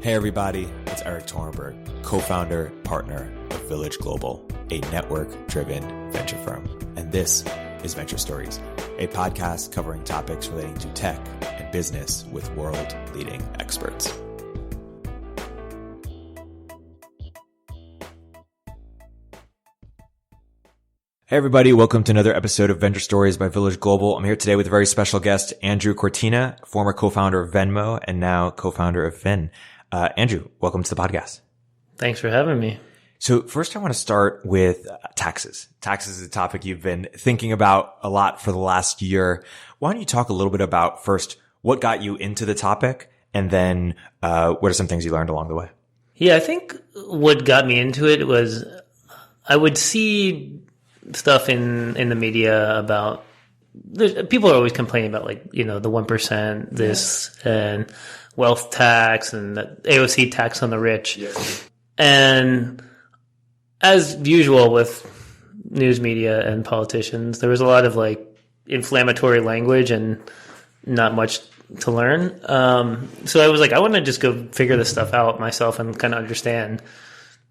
Hey everybody, it's Erik Torenberg, co-founder, partner of Village Global, a network-driven venture firm. And this is Venture Stories, a podcast covering topics relating to tech and business with world-leading experts. Hey everybody, welcome to another episode of Venture Stories by Village Global. I'm here today with a very special guest, Andrew Kortina, former co-founder of Venmo and now co-founder of Fin. Andrew, welcome to the podcast. Thanks for having me. So first I want to start with taxes. Taxes is a topic you've been thinking about a lot for the last year. Why don't you talk a little bit about first what got you into the topic and then what are some things you learned along the way? Yeah, I think what got me into it was I would see stuff in the media about people are always complaining about the 1%, this and wealth tax and the AOC tax on the rich. Yes. And as usual with news media and politicians, there was a lot of inflammatory language and not much to learn. So I was I want to just go figure this stuff out myself and kind of understand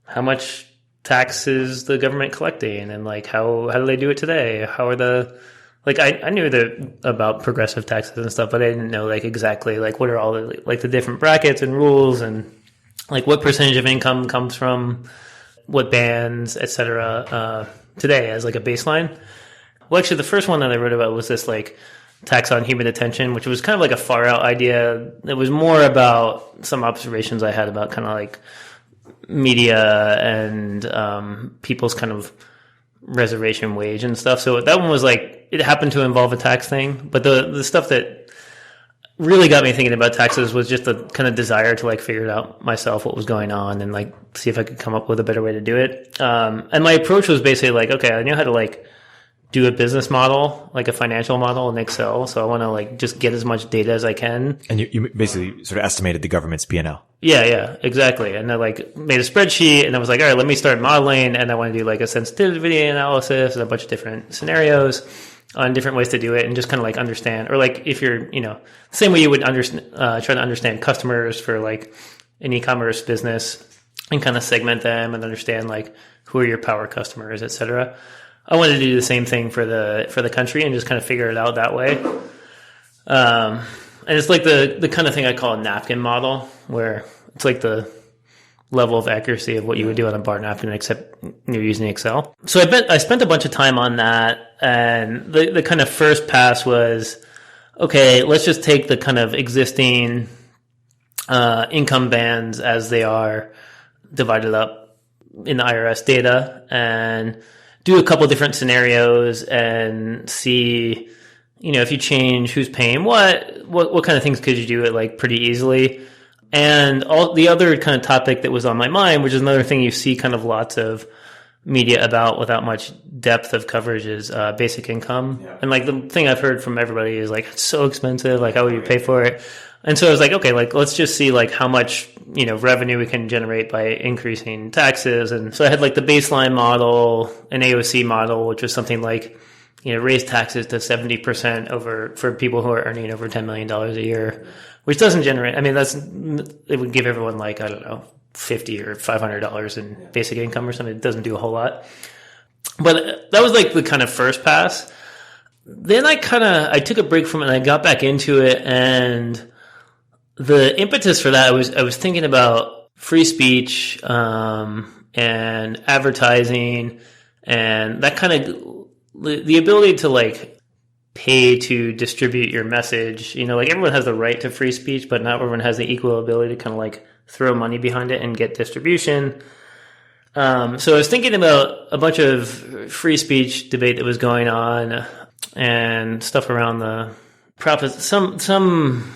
how much taxes the government collecting and how do they do it today? How are the I knew about progressive taxes and stuff, but I didn't know exactly what are all the different brackets and rules and what percentage of income comes from what bands, etc. Today as a baseline. Well, actually, the first one that I wrote about was this tax on human attention, which was kind of a far out idea. It was more about some observations I had about kind of media and people's kind of reservation wage and stuff. So that one was it happened to involve a tax thing, but the stuff that really got me thinking about taxes was just the kind of desire to figure it out myself, what was going on, and see if I could come up with a better way to do it. And my approach was basically okay, I know how to do a business model, a financial model in Excel. So I want to just get as much data as I can. And you basically sort of estimated the government's P&L. Yeah, exactly. And I made a spreadsheet and I was all right, let me start modeling. And I want to do a sensitivity analysis and a bunch of different scenarios on different ways to do it and just kind of understand, or if you're, the same way you would try to understand customers for an e-commerce business and kind of segment them and understand who are your power customers, et cetera. I wanted to do the same thing for the country and just kind of figure it out that way. And it's the kind of thing I call a napkin model, where it's the level of accuracy of what you would do on a bar napkin, except you're using Excel. So I spent a bunch of time on that, and the kind of first pass was, okay, let's just take the kind of existing income bands as they are divided up in the IRS data and do a couple different scenarios and see, if you change who's paying what kind of things could you do it pretty easily. And all the other kind of topic that was on my mind, which is another thing you see kind of lots of media about without much depth of coverage, is basic income. Yeah. And the thing I've heard from everybody is it's so expensive, how would you pay for it? And so I was okay, let's just see how much, revenue we can generate by increasing taxes. And so I had the baseline model, an AOC model, which was something raise taxes to 70% for people who are earning over $10 million a year, which doesn't generate, it would give everyone I don't know, $50 or $500 in basic income or something. It doesn't do a whole lot. But that was the kind of first pass. Then I took a break from it and I got back into it, and the impetus for that, I was thinking about free speech, and advertising and that kind of the ability to pay to distribute your message. Everyone has the right to free speech, but not everyone has the equal ability to kind of throw money behind it and get distribution. So I was thinking about a bunch of free speech debate that was going on and stuff around the profits. Some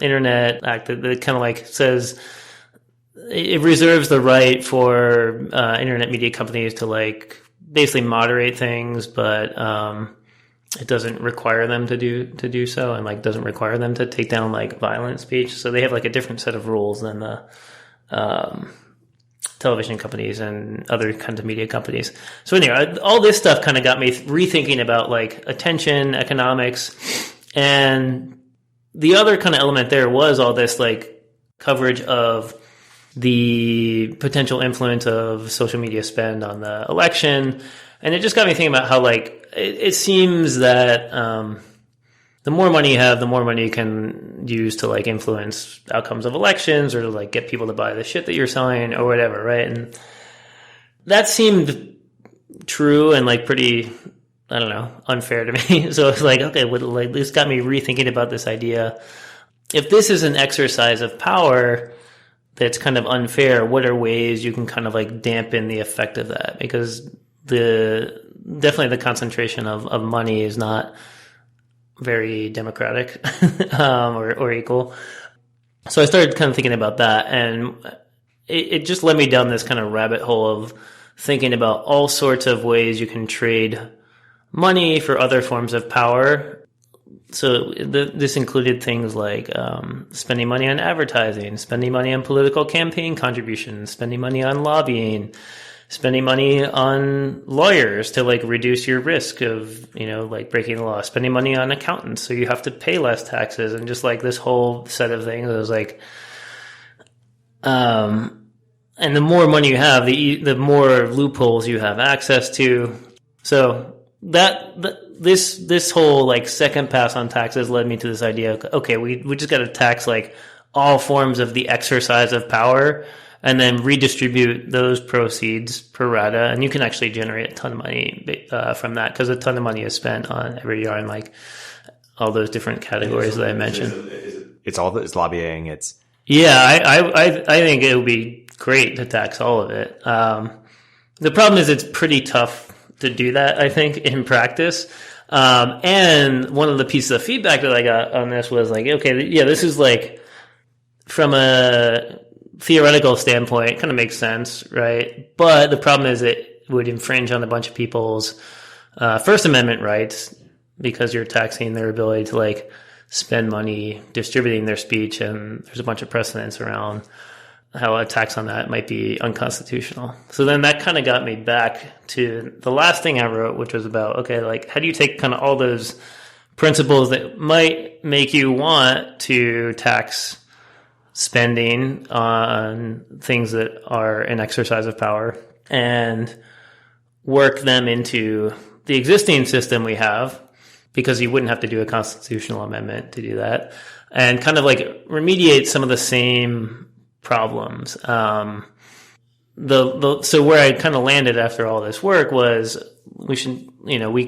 internet act that kind of says it reserves the right for internet media companies to basically moderate things, but it doesn't require them to do so, and doesn't require them to take down violent speech. So they have a different set of rules than the television companies and other kinds of media companies. So anyway, all this stuff kind of got me rethinking about attention, economics, and the other kind of element there was all this coverage of the potential influence of social media spend on the election. And it just got me thinking about how like it seems that the more money you have, the more money you can use to like influence outcomes of elections or to like get people to buy the shit that you're selling or whatever, right? And that seemed true and like pretty, I don't know, unfair to me. So it's like, okay, like this got me rethinking about this idea. If this is an exercise of power that's kind of unfair, what are ways you can kind of like dampen the effect of that? Because definitely the concentration of money is not very democratic or equal. So I started kind of thinking about that, and it just led me down this kind of rabbit hole of thinking about all sorts of ways you can trade money for other forms of power. So this included things like spending money on advertising, spending money on political campaign contributions, spending money on lobbying, spending money on lawyers to like reduce your risk of, like breaking the law, spending money on accountants so you have to pay less taxes, and just like this whole set of things. I was like, and the more money you have, the more loopholes you have access to. So this whole like second pass on taxes led me to this idea of, okay, we just got to tax like all forms of the exercise of power and then redistribute those proceeds pro rata, and you can actually generate a ton of money from that, because a ton of money is spent on every year in like all those different categories that I mentioned. It's lobbying. I think it would be great to tax all of it. The problem is it's pretty tough to do that, I think, in practice. And one of the pieces of feedback that I got on this was like, okay, yeah, this is like, from a theoretical standpoint, it kind of makes sense, right? But the problem is it would infringe on a bunch of people's First Amendment rights, because you're taxing their ability to like spend money distributing their speech, and there's a bunch of precedents around how a tax on that might be unconstitutional. So then that kind of got me back to the last thing I wrote, which was about, okay, like how do you take kind of all those principles that might make you want to tax spending on things that are an exercise of power and work them into the existing system we have, because you wouldn't have to do a constitutional amendment to do that, and kind of like remediate some of the same problems. So where I kind of landed after all this work was we should,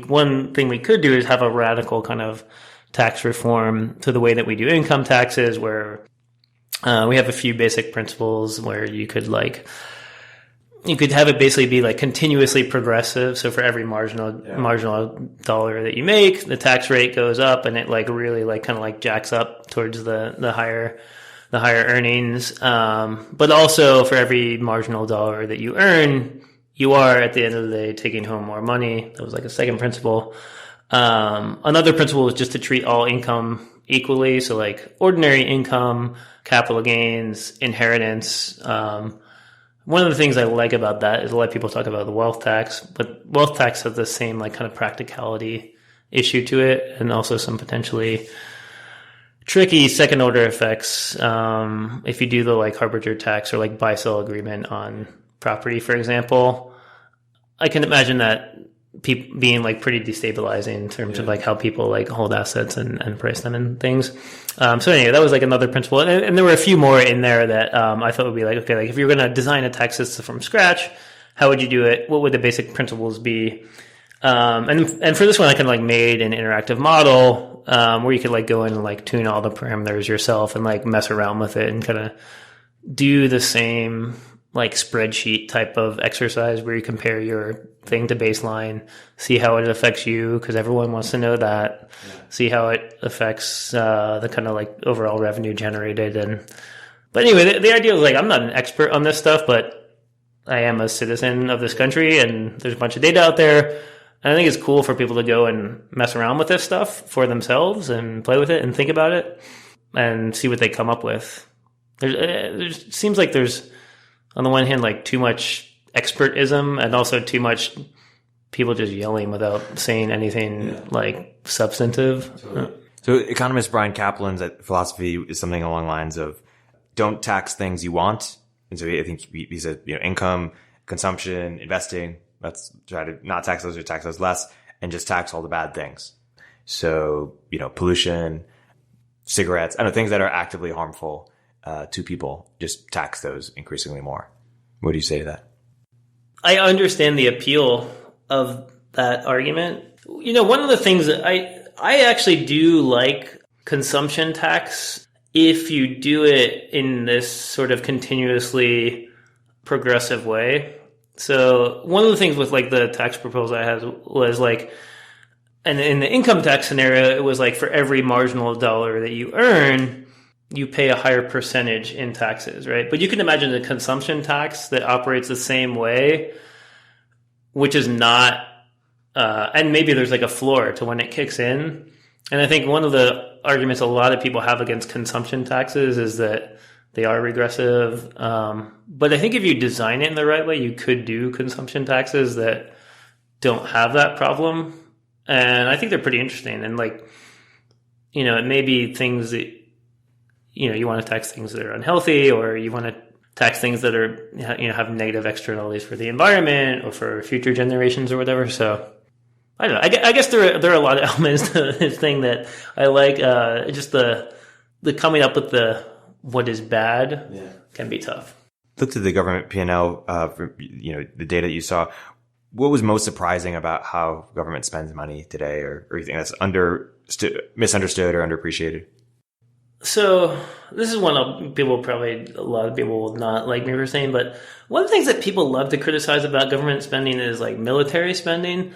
one thing we could do is have a radical kind of tax reform to the way that we do income taxes, where we have a few basic principles where you could have it basically be like continuously progressive. So for every marginal dollar that you make, the tax rate goes up, and it like really like kind of like jacks up towards the higher earnings. But also for every marginal dollar that you earn, you are at the end of the day taking home more money. That was like a second principle. Another principle is just to treat all income equally. So like ordinary income, capital gains, inheritance. One of the things I like about that is a lot of people talk about the wealth tax, but wealth tax has the same like kind of practicality issue to it, and also some potentially tricky second order effects. If you do the like harbinger tax or like buy-sell agreement on property, for example, I can imagine that being like pretty destabilizing in terms of like how people like hold assets and price them and things. So anyway, that was like another principle. And there were a few more in there that I thought would be like, okay, like if you're going to design a tax system from scratch, how would you do it? What would the basic principles be? And for this one, I kind of like made an interactive model where you could like go in and like tune all the parameters yourself and like mess around with it and kind of do the same like spreadsheet type of exercise where you compare your thing to baseline, see how it affects you, because everyone wants to know that, see how it affects the kind of like overall revenue generated. But anyway, the idea was like, I'm not an expert on this stuff, but I am a citizen of this country, and there's a bunch of data out there. And I think it's cool for people to go and mess around with this stuff for themselves and play with it and think about it and see what they come up with. There seems like there's, on the one hand, like too much expertism, and also too much people just yelling without saying anything like substantive. Totally. So economist Brian Kaplan's philosophy is something along the lines of don't tax things you want, And so I think he said, income, consumption, investing, let's try to not tax those or tax those less and just tax all the bad things. So, pollution, cigarettes, things that are actively harmful to people, just tax those increasingly more. What do you say to that? I understand the appeal of that argument. One of the things that I actually do like consumption tax if you do it in this sort of continuously progressive way. So one of the things with like the tax proposal I had was like, and in the income tax scenario, it was like for every marginal dollar that you earn, you pay a higher percentage in taxes, right? But you can imagine a consumption tax that operates the same way, which is not, and maybe there's like a floor to when it kicks in. And I think one of the arguments a lot of people have against consumption taxes is that they are regressive. But I think if you design it in the right way, you could do consumption taxes that don't have that problem. And I think they're pretty interesting. And like, it may be things that, you want to tax things that are unhealthy, or you want to tax things that are, have negative externalities for the environment or for future generations or whatever. So I don't know. I guess there are a lot of elements to this thing that I like. Just the coming up with what is bad can be tough. Looked at the government P&L for the data you saw. What was most surprising about how government spends money today, or you think that's misunderstood or underappreciated? So this is one of a lot of people will not like me for saying, but one of the things that people love to criticize about government spending is like military spending.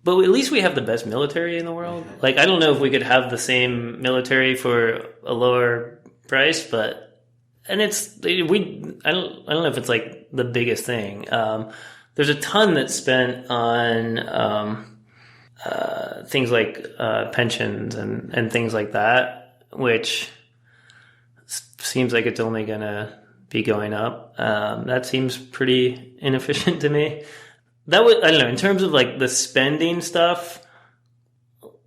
But at least we have the best military in the world. Like, I don't know if we could have the same military for a lower price, I don't know if it's like the biggest thing. There's a ton that's spent on things like pensions and things like that, which seems like it's only going to be going up. That seems pretty inefficient to me. I don't know, in terms of like the spending stuff,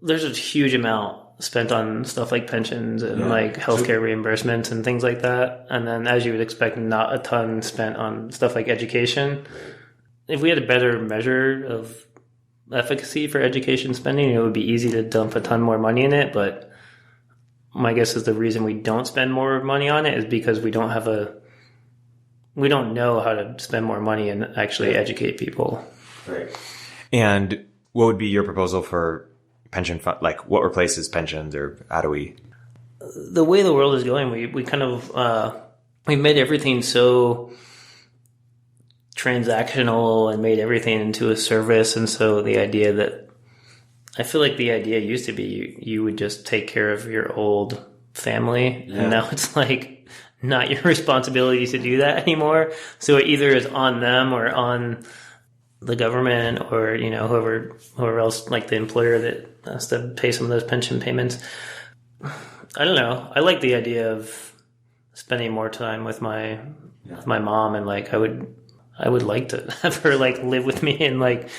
there's a huge amount spent on stuff like pensions and like healthcare reimbursements and things like that. And then, as you would expect, not a ton spent on stuff like education. If we had a better measure of efficacy for education spending, it would be easy to dump a ton more money in it. But my guess is the reason we don't spend more money on it is because we don't know how to spend more money and actually educate people. Right. And what would be your proposal for pension fund? Like, what replaces pensions, or how do we? The way the world is going, we kind of we made everything so transactional and made everything into a service. And so the idea that I feel like the idea used to be you would just take care of your old family, and now it's like not your responsibility to do that anymore. So it either is on them or on the government, or whoever else, like the employer that has to pay some of those pension payments. I don't know. I like the idea of spending more time with my mom, and like I would like to have her like live with me and like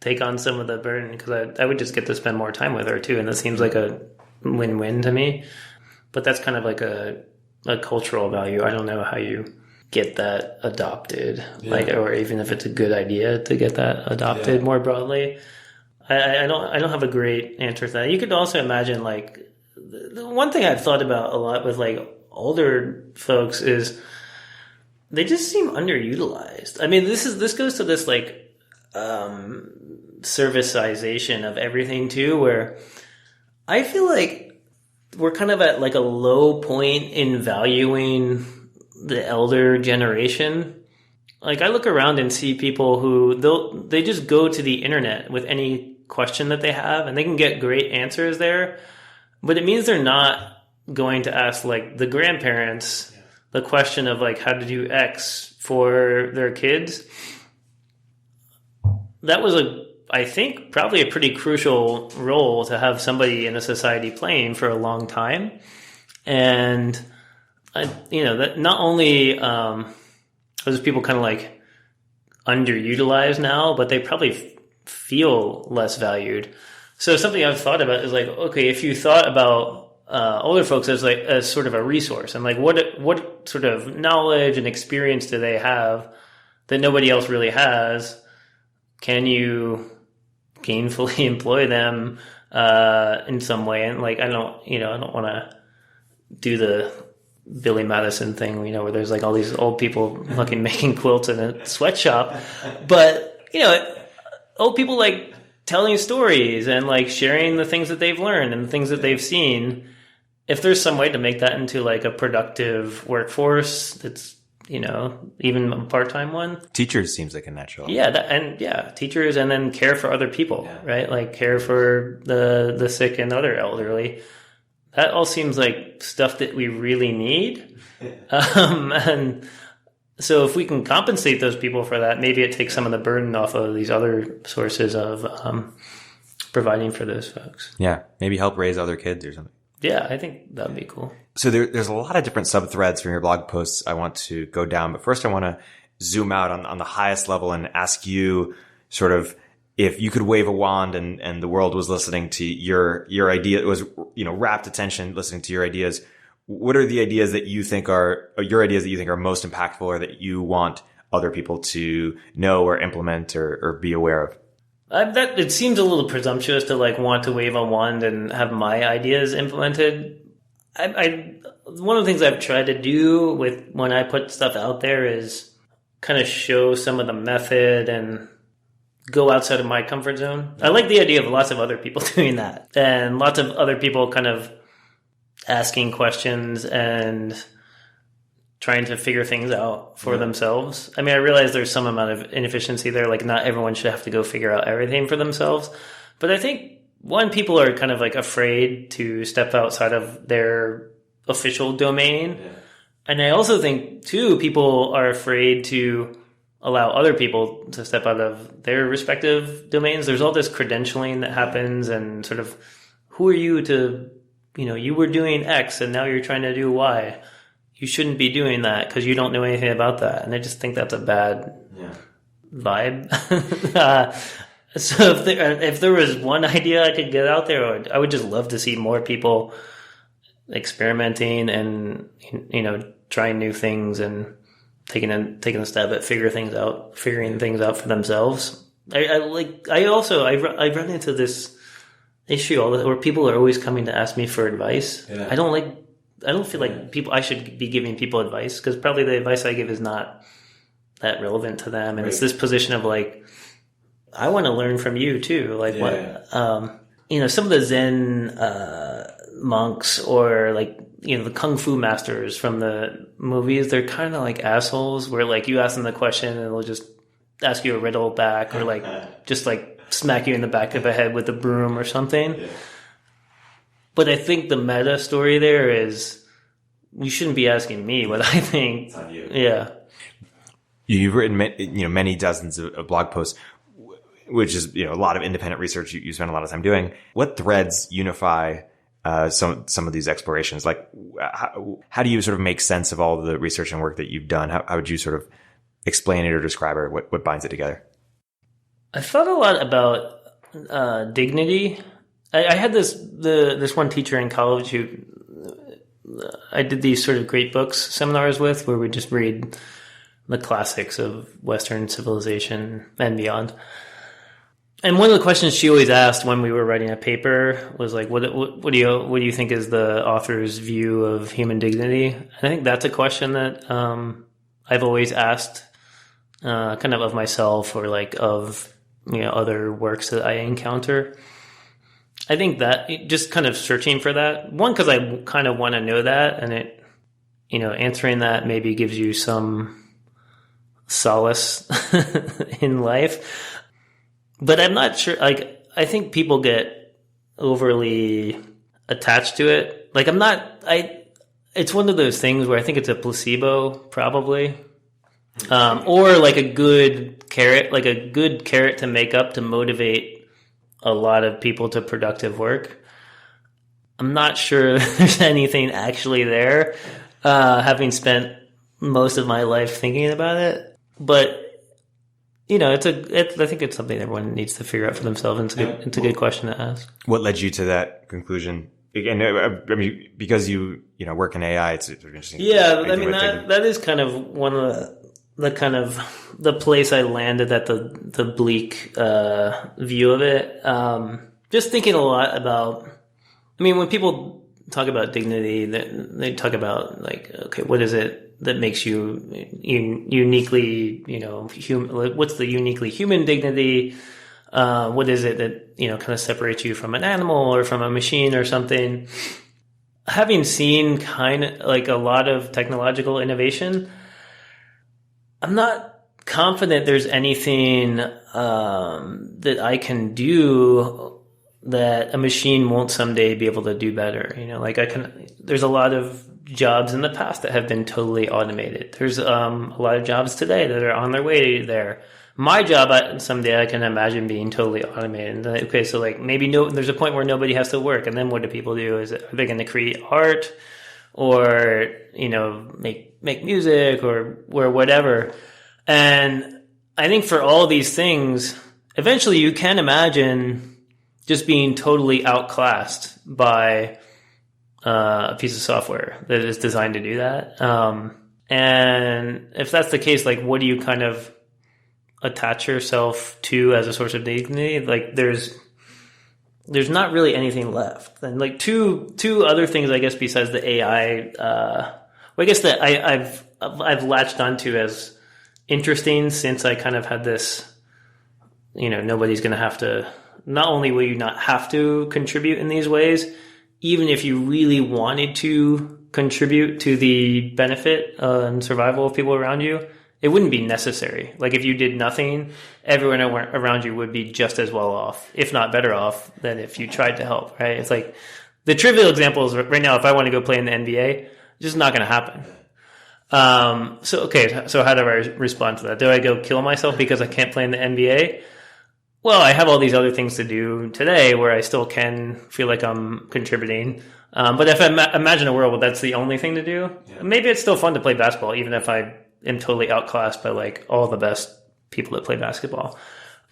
take on some of the burden, because I would just get to spend more time with her too, and that seems like a win-win to me. But that's kind of like a cultural value. I don't know how you get that adopted, or even if it's a good idea to get that adopted more broadly. I don't have a great answer to that. You could also imagine, like, the one thing I've thought about a lot with like older folks is they just seem underutilized. I mean, this goes to this like serviceization of everything too, where I feel like we're kind of at like a low point in valuing the elder generation. Like, I look around and see people who they just go to the internet with any question that they have, and they can get great answers there. But it means they're not going to ask like the grandparents the question of like how to do X for their kids. That was I think probably a pretty crucial role to have somebody in a society playing for a long time. And that not only are those people kind of like underutilized now, but they probably feel less valued. So something I've thought about is like, okay, if you thought about older folks as sort of a resource, and like what sort of knowledge and experience do they have that nobody else really has? Can you gainfully employ them in some way? And like I don't want to do the Billy Madison thing, where there's like all these old people fucking making quilts in a sweatshop, but old people like telling stories and like sharing the things that they've learned and the things that they've seen. If there's some way to make that into like a productive workforce that's, even a part-time one. Teachers seems like a natural. Yeah. Teachers, and then care for other people, right? Like care for the sick and other elderly. That all seems like stuff that we really need. And so if we can compensate those people for that, maybe it takes some of the burden off of these other sources of providing for those folks. Yeah. Maybe help raise other kids or something. Yeah, I think that'd be cool. So there's a lot of different sub-threads from your blog posts I want to go down. But first I want to zoom out on the highest level and ask you sort of, if you could wave a wand and the world was listening to your idea, it was, rapt attention, listening to your ideas, what are the ideas that you think are most impactful, or that you want other people to know or implement or be aware of? That it seems a little presumptuous to like want to wave a wand and have my ideas implemented. One of the things I've tried to do with when I put stuff out there is kind of show some of the method and go outside of my comfort zone. I like the idea of lots of other people doing that, and lots of other people kind of asking questions and trying to figure things out for themselves. I mean, I realize there's some amount of inefficiency there. Like not everyone should have to go figure out everything for themselves. But I think people are kind of like afraid to step outside of their official domain. Yeah. And I also think too, people are afraid to allow other people to step out of their respective domains. There's all this credentialing that happens, and sort of, who are you to, you were doing X and now you're trying to do Y. You shouldn't be doing that because you don't know anything about that. And I just think that's a bad vibe. So if there was one idea I could get out there, I would just love to see more people experimenting and, trying new things and taking a stab at figuring things out for themselves. I run into this issue all the time where people are always coming to ask me for advice. Yeah. I don't feel like I should be giving people advice, because probably the advice I give is not that relevant to them. And It's this position of like, I want to learn from you too. Like some of the Zen monks, or like, the Kung Fu masters from the movies, they're kind of like assholes where like you ask them the question and they'll just ask you a riddle back, or like just like smack you in the back of the head with a broom or something. Yeah. But I think the meta story there is, you shouldn't be asking me what I think. It's on you. Yeah. You've written, many dozens of blog posts, which is, a lot of independent research you spend a lot of time doing. What threads unify some of these explorations? Like, how do you sort of make sense of all the research and work that you've done? How would you sort of explain it or describe it? What binds it together? I thought a lot about dignity. I had this one teacher in college who I did these sort of great books seminars with, where we just read the classics of Western civilization and beyond. And one of the questions she always asked when we were writing a paper was like, what do you think is the author's view of human dignity? And I think that's a question that I've always asked, kind of myself, or like of other works that I encounter. I think that just kind of searching for that, one, because I kind of want to know that, and it, answering that maybe gives you some solace in life. But I'm not sure, like, I think people get overly attached to it. Like, it's one of those things where I think it's a placebo, probably. Or like a good carrot to make up to motivate a lot of people to productive work. I'm not sure there's anything actually there, having spent most of my life thinking about it. But I think it's something everyone needs to figure out for themselves. And it's a good question to ask. What led you to that conclusion? again, I mean, because you work in AI, it's interesting. Yeah, I mean, that is kind of one of the kind of the place I landed at the bleak view of it. Just thinking a lot about, I mean, when people talk about dignity, they talk about like, okay, what is it that makes you uniquely, human? What's the uniquely human dignity? What is it that, kind of separates you from an animal or from a machine or something? Having seen kind of like a lot of technological innovation, I'm not confident there's anything that I can do that a machine won't someday be able to do better. There's a lot of jobs in the past that have been totally automated. There's a lot of jobs today that are on their way there. My job, someday I can imagine being totally automated. Okay, so like maybe there's a point where nobody has to work, and then what do people do? Are they going to create art, or make music, or whatever? And I think for all these things, eventually you can imagine just being totally outclassed by a piece of software that is designed to do that. And if that's the case, like, what do you kind of attach yourself to as a source of dignity? Like, there's not really anything left. And like two other things, I guess, besides the AI, I guess that I've latched onto as interesting since I kind of had this, nobody's going to have to. Not only will you not have to contribute in these ways, even if you really wanted to contribute to the benefit and survival of people around you, it wouldn't be necessary. Like if you did nothing, everyone around you would be just as well off, if not better off, than if you tried to help, right? It's like the trivial example is right now, if I want to go play in the NBA, it's just not going to happen. So how do I respond to that? Do I go kill myself because I can't play in the NBA? Well, I have all these other things to do today where I still can feel like I'm contributing. But if I imagine a world where that's the only thing to do, maybe it's still fun to play basketball, even if I am totally outclassed by like all the best people that play basketball.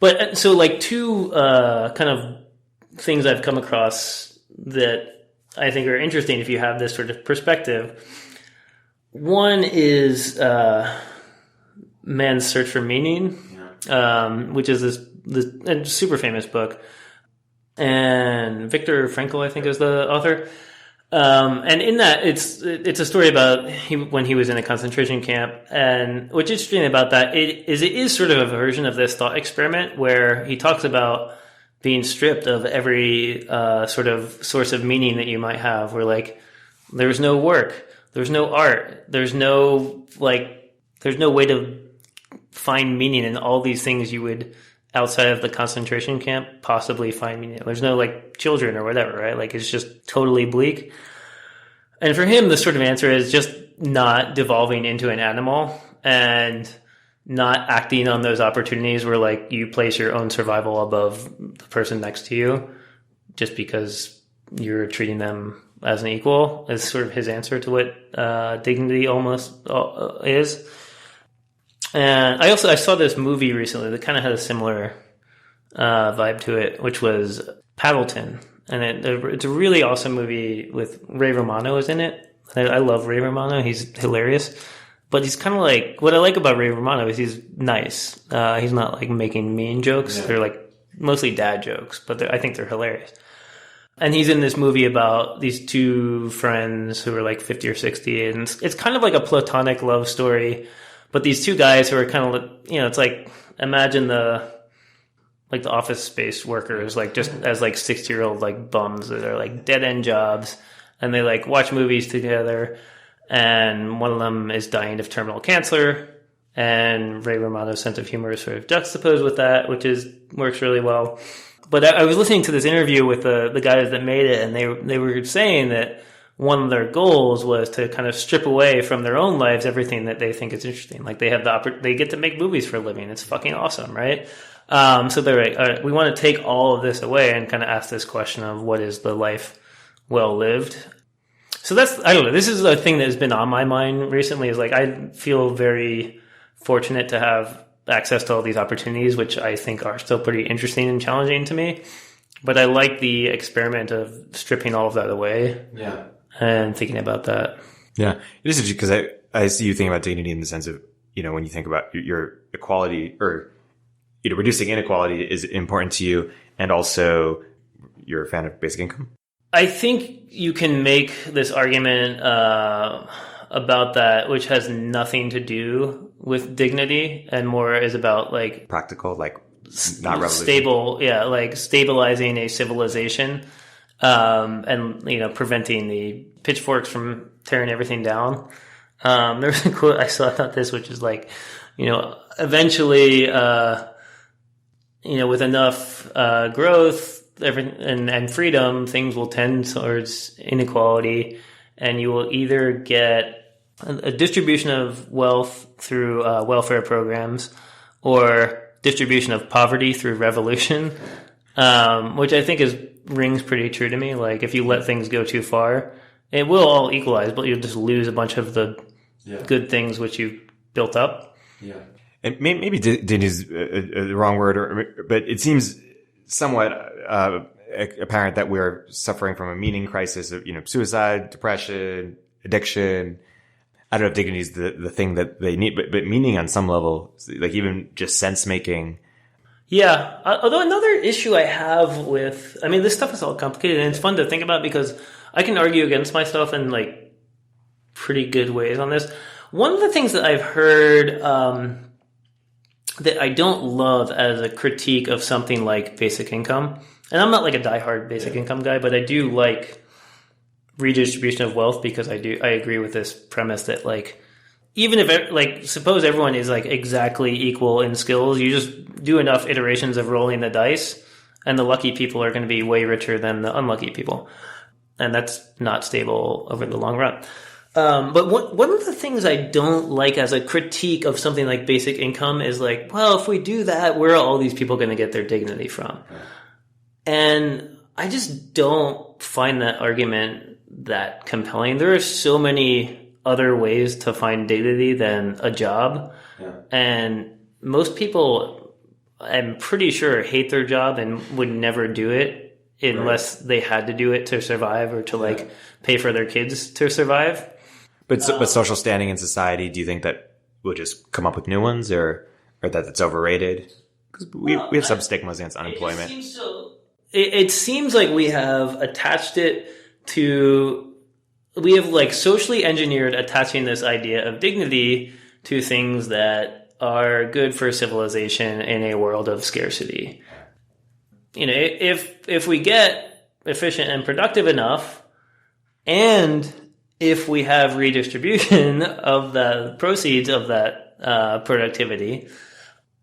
But so like two kind of things I've come across that I think are interesting if you have this sort of perspective. One is Man's Search for Meaning, which is this super famous book, and Viktor Frankl, I think, is the author. And in that, it's a story about when he was in a concentration camp. And what's interesting about that it is sort of a version of this thought experiment where he talks about being stripped of every sort of source of meaning that you might have. Where like there's no work, there's no art, there's no way to find meaning in all these things you would, outside of the concentration camp, possibly find meaning. There's no like children or whatever, right? Like it's just totally bleak. And for him, the sort of answer is just not devolving into an animal and not acting on those opportunities where like you place your own survival above the person next to you just because you're treating them as an equal, is sort of his answer to what dignity almost is. And I saw this movie recently that kind of had a similar vibe to it, which was Paddleton. And it's a really awesome movie with Ray Romano is in it. I love Ray Romano. He's hilarious. But he's kind of like, what I like about Ray Romano is he's nice. He's not like making mean jokes. Yeah. They're like mostly dad jokes, but I think they're hilarious. And he's in this movie about these two friends who are like 50 or 60. And it's kind of like a platonic love story. But these two guys who are kind of, it's like, imagine the office space workers, like just as like 60-year-old like bums that are like dead end jobs, and they like watch movies together, and one of them is dying of terminal cancer, and Ray Romano's sense of humor is sort of juxtaposed with that, which works really well. But I was listening to this interview with the guys that made it, and they were saying that one of their goals was to kind of strip away from their own lives everything that they think is interesting. Like they have they get to make movies for a living. It's fucking awesome, right? So they're like, all right, we want to take all of this away and kind of ask this question of what is the life well lived? So I don't know. This is a thing that has been on my mind recently, is like, I feel very fortunate to have access to all these opportunities, which I think are still pretty interesting and challenging to me. But I like the experiment of stripping all of that away. Yeah. And thinking about that. Yeah. It is interesting because I see you thinking about dignity in the sense of, when you think about your equality or, reducing inequality is important to you, and also you're a fan of basic income. I think you can make this argument about that, which has nothing to do with dignity and more is about like practical, like not revolution. Stable, like stabilizing a civilization, and preventing the pitchforks from tearing everything down. There's a quote I saw about this, which is like, eventually, with enough growth and freedom, things will tend towards inequality, and you will either get a distribution of wealth through welfare programs or distribution of poverty through revolution, which I think rings pretty true to me. Like, if you let things go too far, it will all equalize, but you'll just lose a bunch of the good things which you built up. Yeah. And maybe dignity is the wrong word, but it seems somewhat apparent that we're suffering from a meaning crisis of, suicide, depression, addiction. I don't know if dignity is the thing that they need, but meaning on some level, like even just sense making. Yeah. Although another issue I have with, this stuff is all complicated and it's fun to think about because I can argue against myself in like pretty good ways on this. One of the things that I've heard, that I don't love as a critique of something like basic income, and I'm not like a diehard basic income guy, but I do like redistribution of wealth because I agree with this premise that like, even if like, suppose everyone is like exactly equal in skills, you just do enough iterations of rolling the dice and the lucky people are going to be way richer than the unlucky people. And that's not stable over the long run. But one of the things I don't like as a critique of something like basic income is like, well, if we do that, where are all these people going to get their dignity from? And I just don't find that argument that compelling. There are so many other ways to find dignity than a job. Yeah. And most people, I'm pretty sure, hate their job and would never do it unless they had to do it to survive or to like pay for their kids to survive. But social standing in society, do you think that we'll just come up with new ones or that it's overrated? Because we have some stigmas against unemployment. It seems like we have attached it to, we have like socially engineered attaching this idea of dignity to things that are good for civilization in a world of scarcity. If we get efficient and productive enough, and if we have redistribution of the proceeds of that productivity,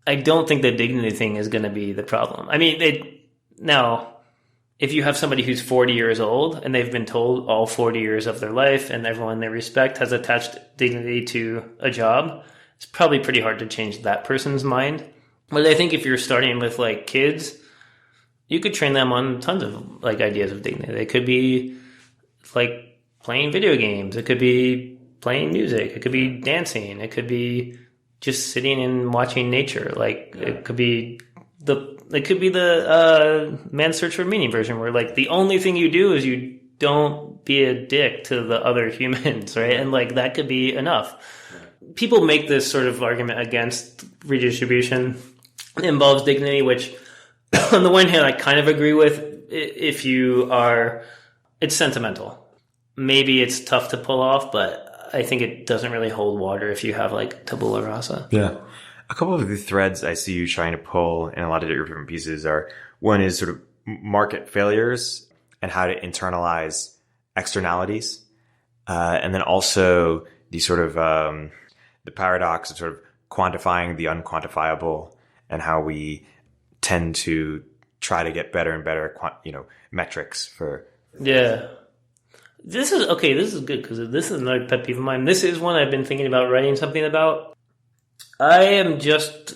I don't think the dignity thing is going to be the problem. Now, if you have somebody who's 40 years old and they've been told all 40 years of their life and everyone they respect has attached dignity to a job, it's probably pretty hard to change that person's mind. But I think if you're starting with like kids, you could train them on tons of like ideas of dignity. They could be like playing video games. It could be playing music. It could be dancing. It could be just sitting and watching nature. It could be the Man's Search for Meaning version where like the only thing you do is you don't be a dick to the other humans, right? And like that could be enough. People make this sort of argument against redistribution. It involves dignity, which on the one hand I kind of agree with. If you are, it's sentimental. Maybe it's tough to pull off, but I think it doesn't really hold water if you have like tabula rasa. Yeah. A couple of the threads I see you trying to pull in a lot of different pieces are, one is sort of market failures and how to internalize externalities. And then also the sort of, the paradox of sort of quantifying the unquantifiable and how we tend to try to get better and better, metrics for. Yeah. This is good because this is another pet peeve of mine. This is one I've been thinking about writing something about. I am just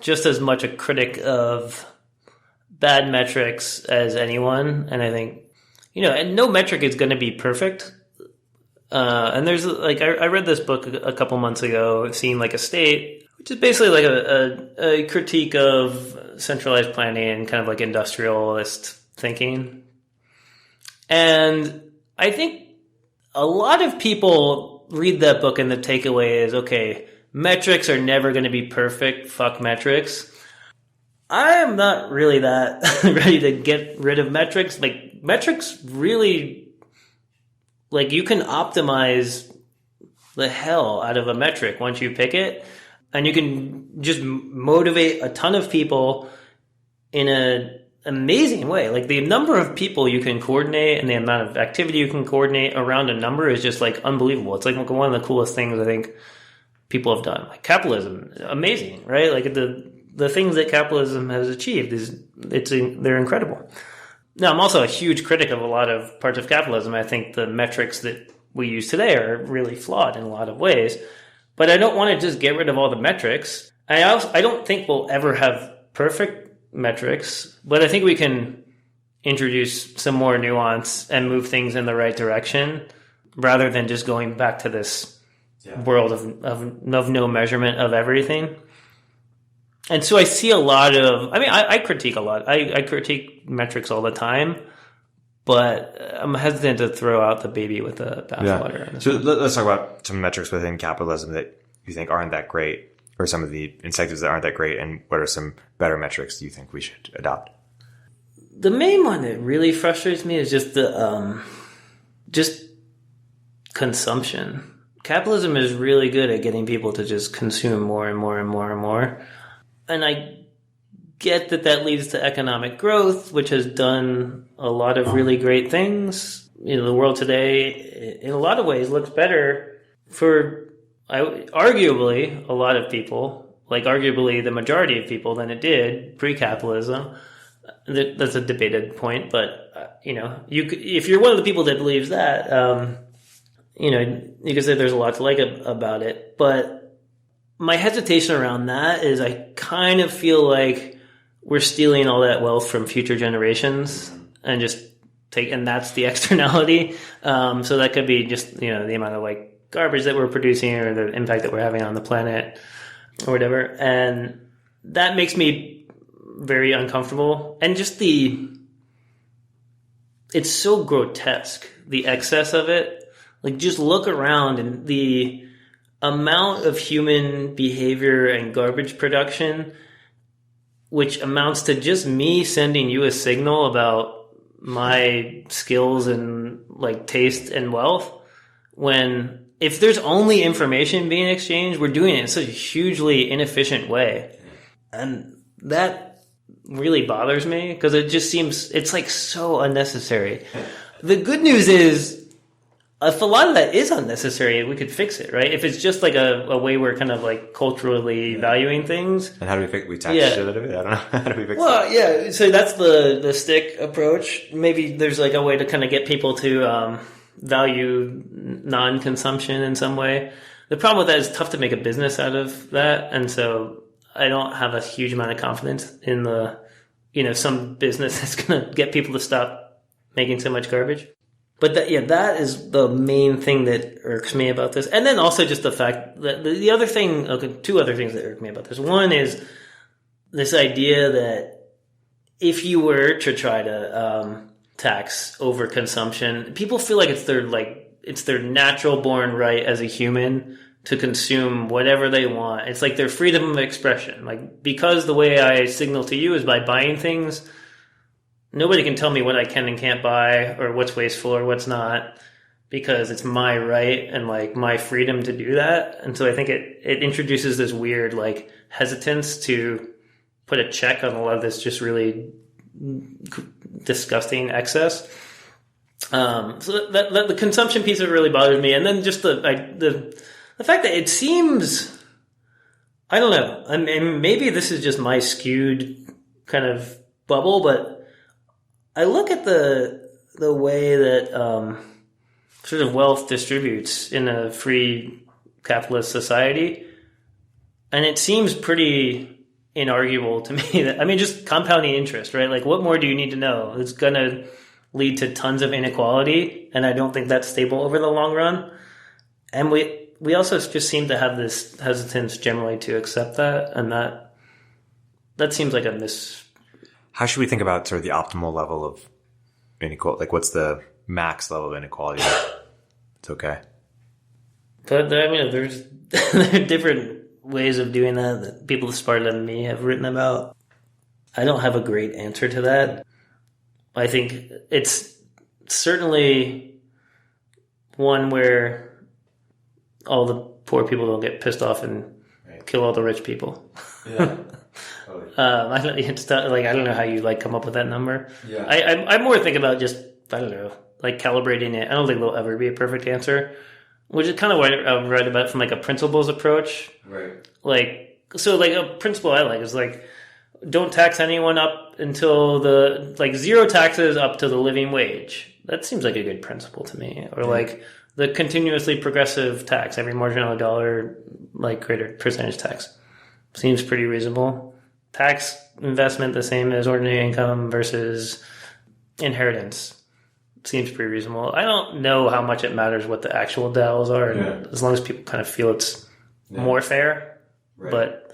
as much a critic of bad metrics as anyone. And I think, and no metric is going to be perfect. And there's like, I read this book a couple months ago, Seeing Like a State, which is basically like a critique of centralized planning and kind of like industrialist thinking. And I think a lot of people read that book and the takeaway is, okay, metrics are never going to be perfect. Fuck metrics. I am not really that ready to get rid of metrics. Like, metrics really, like, you can optimize the hell out of a metric once you pick it. And you can just motivate a ton of people in an amazing way. Like, the number of people you can coordinate and the amount of activity you can coordinate around a number is just, like, unbelievable. It's, like, one of the coolest things I think people have done. Like, capitalism, amazing, right? Like, the things that capitalism has achieved they're incredible. Now, I'm also a huge critic of a lot of parts of capitalism. I think the metrics that we use today are really flawed in a lot of ways. But I don't want to just get rid of all the metrics. I don't think we'll ever have perfect metrics, but I think we can introduce some more nuance and move things in the right direction rather than just going back to this world of no measurement of everything. And so I see a lot of, I critique a lot. I critique metrics all the time, but I'm hesitant to throw out the baby with the bathwater. Yeah. So let's talk about some metrics within capitalism that you think aren't that great, or some of the incentives that aren't that great, and what are some better metrics you think we should adopt? The main one that really frustrates me is just just consumption. Capitalism is really good at getting people to just consume more and more and more and more. And I get that leads to economic growth, which has done a lot of really great things. The world today, in a lot of ways, looks better for arguably a lot of people, like arguably the majority of people, than it did pre-capitalism. That's a debated point, but if you're one of the people that believes that, you could say there's a lot to like about it. But my hesitation around that is I kind of feel like we're stealing all that wealth from future generations and and that's the externality. So that could be just, the amount of like garbage that we're producing or the impact that we're having on the planet or whatever. And that makes me very uncomfortable. And just it's so grotesque, the excess of it. Like, just look around and the amount of human behavior and garbage production, which amounts to just me sending you a signal about my skills and like taste and wealth, when if there's only information being exchanged, we're doing it in such a hugely inefficient way. And that really bothers me because it just seems, it's like so unnecessary. The good news is, if a lot of that is unnecessary, we could fix it, right? If it's just like a way we're kind of like culturally valuing things. And how do we fix it? We tax shit out of it? I don't know. How do we fix it? Well, yeah. So that's the stick approach. Maybe there's like a way to kind of get people to value non-consumption in some way. The problem with that is it's tough to make a business out of that. And so I don't have a huge amount of confidence in some business that's going to get people to stop making so much garbage. But that is the main thing that irks me about this. And then also just the fact that the other thing, two other things that irk me about this. One is this idea that if you were to try to tax overconsumption, people feel like it's their natural born right as a human to consume whatever they want. It's like their freedom of expression. Like, because the way I signal to you is by buying things, nobody can tell me what I can and can't buy or what's wasteful or what's not, because it's my right and like my freedom to do that. And so I think it introduces this weird like hesitance to put a check on a lot of this just really disgusting excess. So that the consumption piece of it really bothers me. And then just the fact that it seems, I don't know, I mean, maybe this is just my skewed kind of bubble, but I look at the way that sort of wealth distributes in a free capitalist society, and it seems pretty inarguable to me that, just compounding interest, right? Like, what more do you need to know? It's going to lead to tons of inequality, and I don't think that's stable over the long run. And we also just seem to have this hesitance generally to accept that, and that seems like a How should we think about sort of the optimal level of inequality? Like, what's the max level of inequality? It's okay. But I mean, there are different ways of doing that people smarter than me have written about. I don't have a great answer to that. I think it's certainly one where all the poor people don't get pissed off and kill all the rich people. Yeah. I don't know how you like come up with that number. Yeah. I more think about just, I don't know, like calibrating it. I don't think there'll ever be a perfect answer, which is kind of what I read about from like a principles approach. Right. So a principle I like is like, don't tax anyone up until zero taxes up to the living wage. That seems like a good principle to me. Or like the continuously progressive tax, every marginal dollar, like greater percentage tax. Seems pretty reasonable. Tax investment the same as ordinary income versus inheritance. Seems pretty reasonable. I don't know how much it matters what the actual dials are, as long as people kind of feel it's more fair. Right. But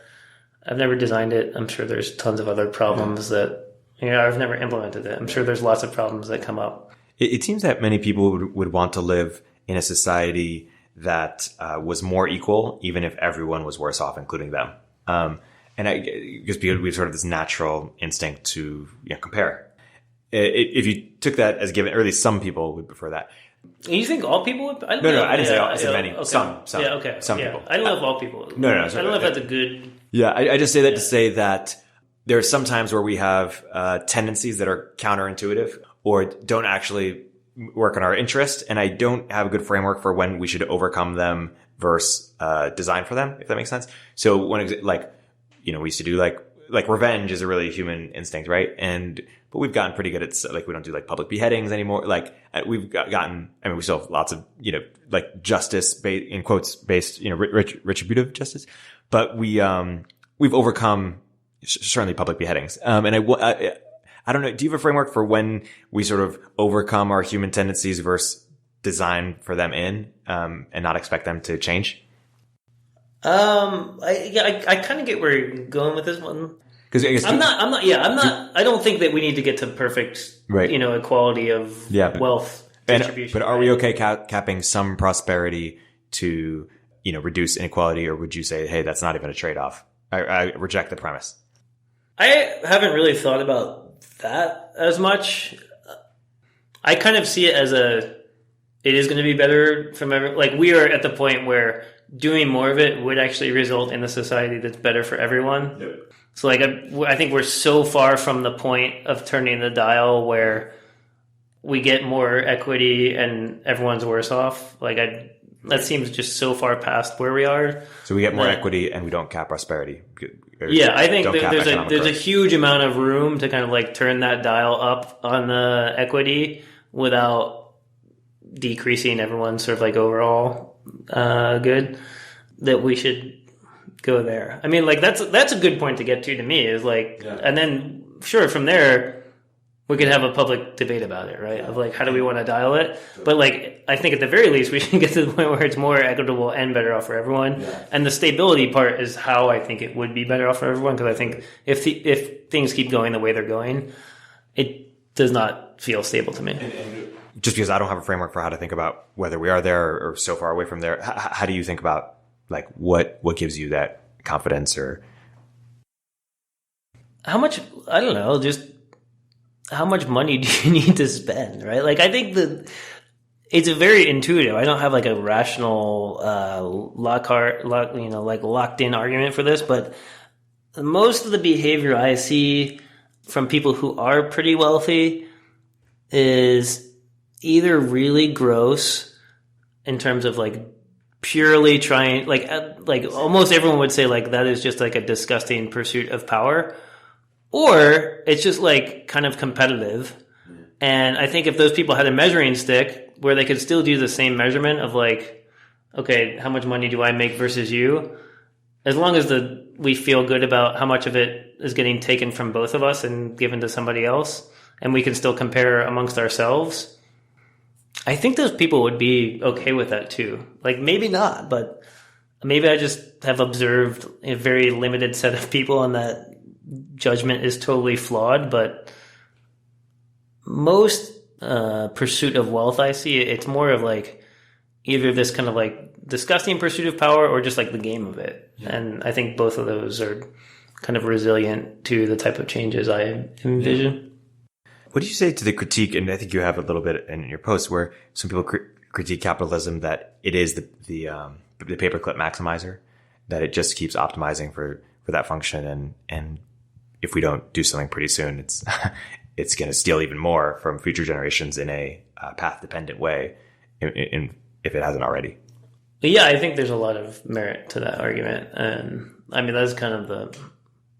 I've never designed it. I'm sure there's tons of other problems that, I've never implemented it. I'm sure there's lots of problems that come up. It seems that many people would want to live in a society that was more equal, even if everyone was worse off, including them. Because we have sort of this natural instinct to compare. If you took that as given, or at least some people would prefer that. You think all people would? I didn't say all. I said many. Okay. Some. Yeah, okay. Some people. I don't know if all people. No. I don't know if that's a good. Yeah, I just say that to say that there are some times where we have tendencies that are counterintuitive or don't actually work in our interest, and I don't have a good framework for when we should overcome them versus design for them, if that makes sense. So when we used to do like revenge is a really human instinct, right? But we've gotten pretty good at we don't do like public beheadings anymore. Like we've gotten, we still have lots of like justice in quotes based retributive justice, but we've overcome certainly public beheadings. And I don't know. Do you have a framework for when we sort of overcome our human tendencies versus design for them and not expect them to change? I kind of get where you're going with this one. Because I don't think that we need to get to perfect, equality of wealth distribution. But are we okay capping some prosperity to, reduce inequality, or would you say, hey, that's not even a trade-off? I reject the premise. I haven't really thought about that as much. I kind of see it as it is going to be better from we are at the point where doing more of it would actually result in a society that's better for everyone. Yep. So I think we're so far from the point of turning the dial where we get more equity and everyone's worse off. That seems just so far past where we are. So we get more equity and we don't cap prosperity. I think there's a huge amount of room to kind of turn that dial up on the equity without decreasing everyone's sort of overall good. That we should go there. I mean, that's a good point to get to me is and then sure from there we could have a public debate about it, right? Of how do we want to dial it? But I think at the very least we should get to the point where it's more equitable and better off for everyone. Yeah. And the stability part is how I think it would be better off for everyone, because I think if things keep going the way they're going, it does not feel stable to me. And just because I don't have a framework for how to think about whether we are there or so far away from there, how do you think about what gives you that confidence, or how much, I don't know, just how much money do you need to spend, right? I think that it's a very intuitive. I don't have a rational locked in argument for this, but most of the behavior I see from people who are pretty wealthy is either really gross in terms of purely trying, almost everyone would say that is just a disgusting pursuit of power, or it's just kind of competitive. And I think if those people had a measuring stick where they could still do the same measurement of okay, how much money do I make versus you, as long as we feel good about how much of it is getting taken from both of us and given to somebody else, and we can still compare amongst ourselves, I think those people would be okay with that too. Maybe not, but maybe I just have observed a very limited set of people on that judgment is totally flawed, but most pursuit of wealth I see, it's more of like either this kind of like disgusting pursuit of power or just like the game of it. Yeah. And I think both of those are kind of resilient to the type of changes I envision. Yeah. What do you say to the critique, and I think you have a little bit in your post, where some people critique capitalism, that it is the paperclip maximizer, that it just keeps optimizing for that function, and if we don't do something pretty soon, it's it's going to steal even more from future generations in a path dependent way, if it hasn't already. Yeah, I think there's a lot of merit to that argument, and I mean that's kind of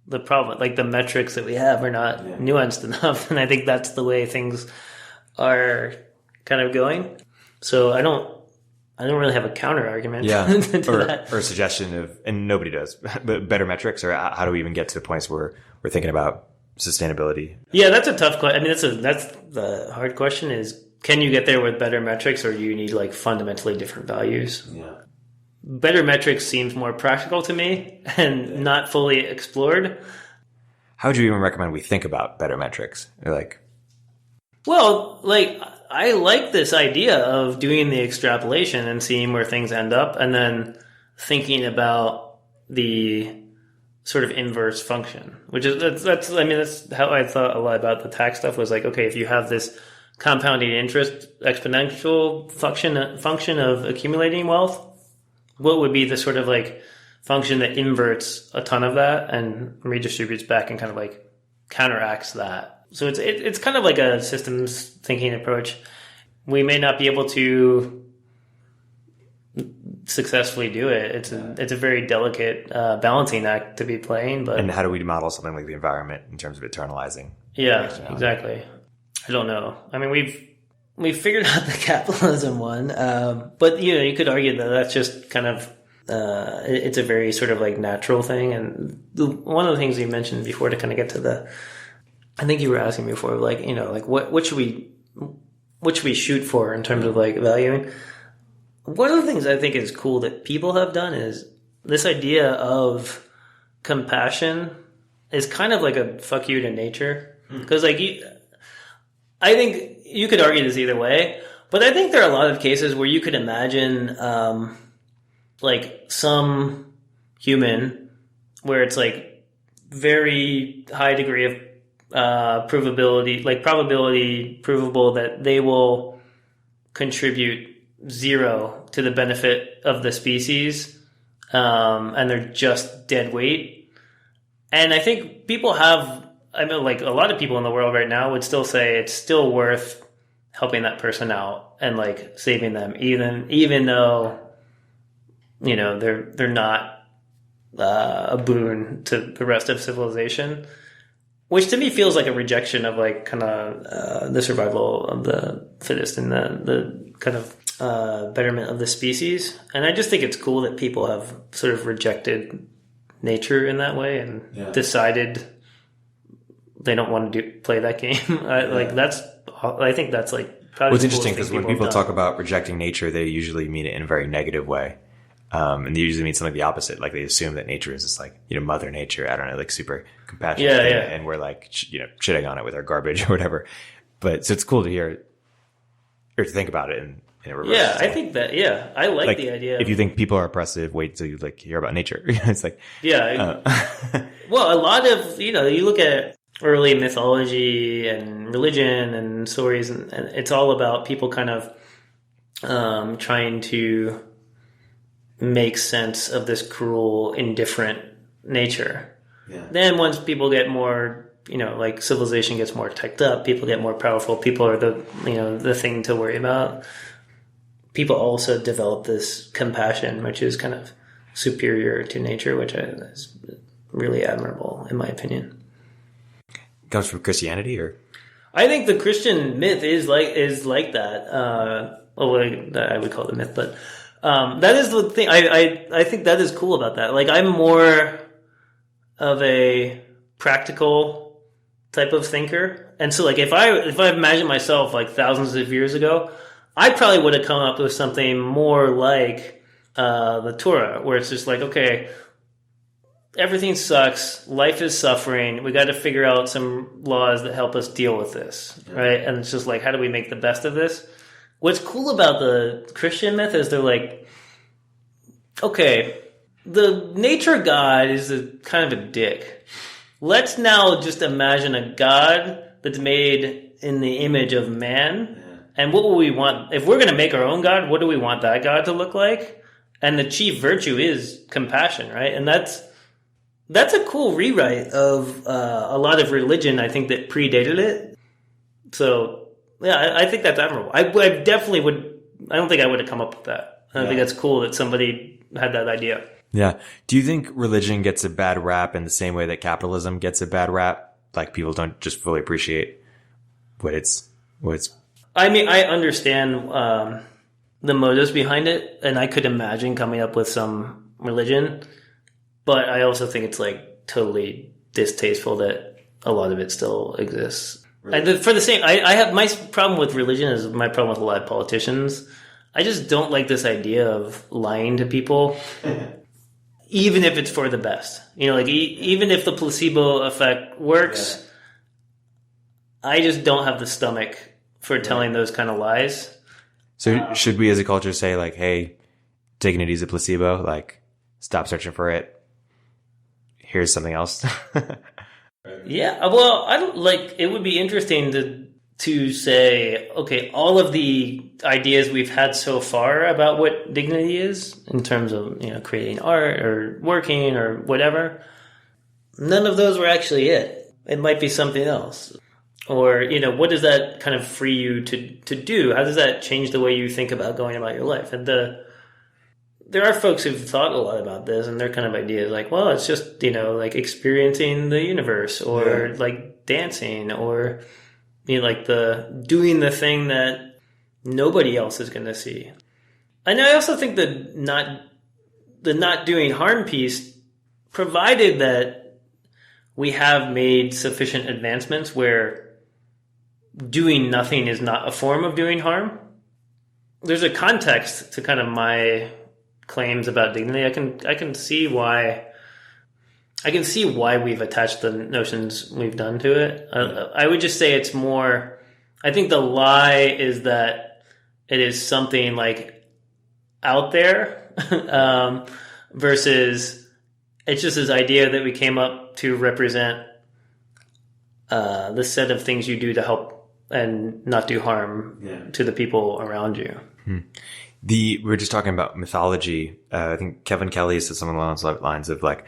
the problem. Like the metrics that we have are not nuanced enough, and I think that's the way things are kind of going. So I don't really have a counter argument. Yeah, to or that. Or a suggestion of, and nobody does, but better metrics, or how do we even get to the points where we're thinking about sustainability? Yeah, that's a tough question. I mean, that's the hard question is, can you get there with better metrics, or do you need like fundamentally different values? Yeah. Better metrics seems more practical to me and not fully explored. How would you even recommend we think about better metrics? Well, like I like this idea of doing the extrapolation and seeing where things end up, and then thinking about the sort of inverse function, which is that's how I thought a lot about the tax stuff. Was like, okay, if you have this compounding interest exponential function of accumulating wealth, what would be the sort of like function that inverts a ton of that and redistributes back and kind of like counteracts that? So it's kind of like a systems thinking approach. We may not be able to successfully do it. It's a very delicate balancing act to be playing. But and how do we model something like the environment in terms of internalizing? Yeah, exactly. I don't know. I mean, we've figured out the capitalism one, but you could argue that that's just kind of it's a very sort of like natural thing. And one of the things you mentioned before to kind of get to I think you were asking me before, like like what should we shoot for in terms of like valuing? One of the things I think is cool that people have done is this idea of compassion is kind of like a fuck you to nature, because like I think you could argue this either way, but I think there are a lot of cases where you could imagine like some human where it's like very high degree of provability, like probability provable that they will contribute 0 to the benefit of the species, and they're just dead weight. And I think people have, I mean, like a lot of people in the world right now would still say it's still worth helping that person out and like saving them, even though they're not a boon to the rest of civilization, which to me feels like a rejection of like kind of the survival of the fittest and the kind of betterment of the species. And I just think it's cool that people have sort of rejected nature in that way and decided they don't want to play that game. I think that's like probably. Well, it's interesting because when people talk about rejecting nature, they usually mean it in a very negative way. And they usually mean something the opposite. Like they assume that nature is just like, Mother Nature, I don't know, like super compassionate. And we're like, shitting on it with our garbage or whatever. But so it's cool to hear or to think about it in a reverse. Yeah, I think that, I like the idea. If you think people are oppressive, wait till you like hear about nature. It's like, well, a lot of, you look at early mythology and religion and stories, and it's all about people kind of trying to make sense of this cruel, indifferent nature. Yeah. Then once people get more, like civilization gets more teched up, people get more powerful, people are the thing to worry about. People also develop this compassion, which is kind of superior to nature, which is really admirable, in my opinion. Comes from Christianity, or? I think the Christian myth is like that. I would call it a myth, but that is the thing. I think that is cool about that. Like I'm more of a practical type of thinker, and so like if I imagine myself like thousands of years ago, I probably would have come up with something more like the Torah, where it's just like, okay, everything sucks, life is suffering, we got to figure out some laws that help us deal with this, right? And it's just like, how do we make the best of this? What's cool about the Christian myth is they're like, okay, the nature God is kind of a dick. Let's now just imagine a God that's made in the image of man. And what will we want? If we're going to make our own God, what do we want that God to look like? And the chief virtue is compassion, right? And that's a cool rewrite of a lot of religion, I think, that predated it. So, yeah, I think that's admirable. I definitely would. I don't think I would have come up with that. I think that's cool that somebody had that idea. Yeah. Do you think religion gets a bad rap in the same way that capitalism gets a bad rap? Like, people don't just fully appreciate what it's. I mean, I understand the motives behind it, and I could imagine coming up with some religion, but I also think it's like totally distasteful that a lot of it still exists. Right. And for the same, I have my problem with religion is my problem with a lot of politicians. I just don't like this idea of lying to people, even if it's for the best. You know, like even if the placebo effect works, I just don't have the stomach for telling those kind of lies. So should we as a culture say like, hey, dignity is a placebo, like stop searching for it. Here's something else. Yeah. Well, I don't like, it would be interesting to say, okay, all of the ideas we've had so far about what dignity is in terms of, you know, creating art or working or whatever, none of those were actually it. It might be something else. Or, you know, what does that kind of free you to do? How does that change the way you think about going about your life? And there are folks who've thought a lot about this, and their kind of idea is like, well, it's just, you know, like experiencing the universe, or like dancing, or, you know, like doing the thing that nobody else is going to see. And I also think that the not doing harm piece, provided that we have made sufficient advancements where doing nothing is not a form of doing harm. There's a context to kind of my claims about dignity. I can see why we've attached the notions we've done to it. I would just say it's more, I think the lie is that it is something like out there versus it's just this idea that we came up to represent the set of things you do to help and not do harm to the people around you. We were just talking about mythology. I think Kevin Kelly said something along those lines of like,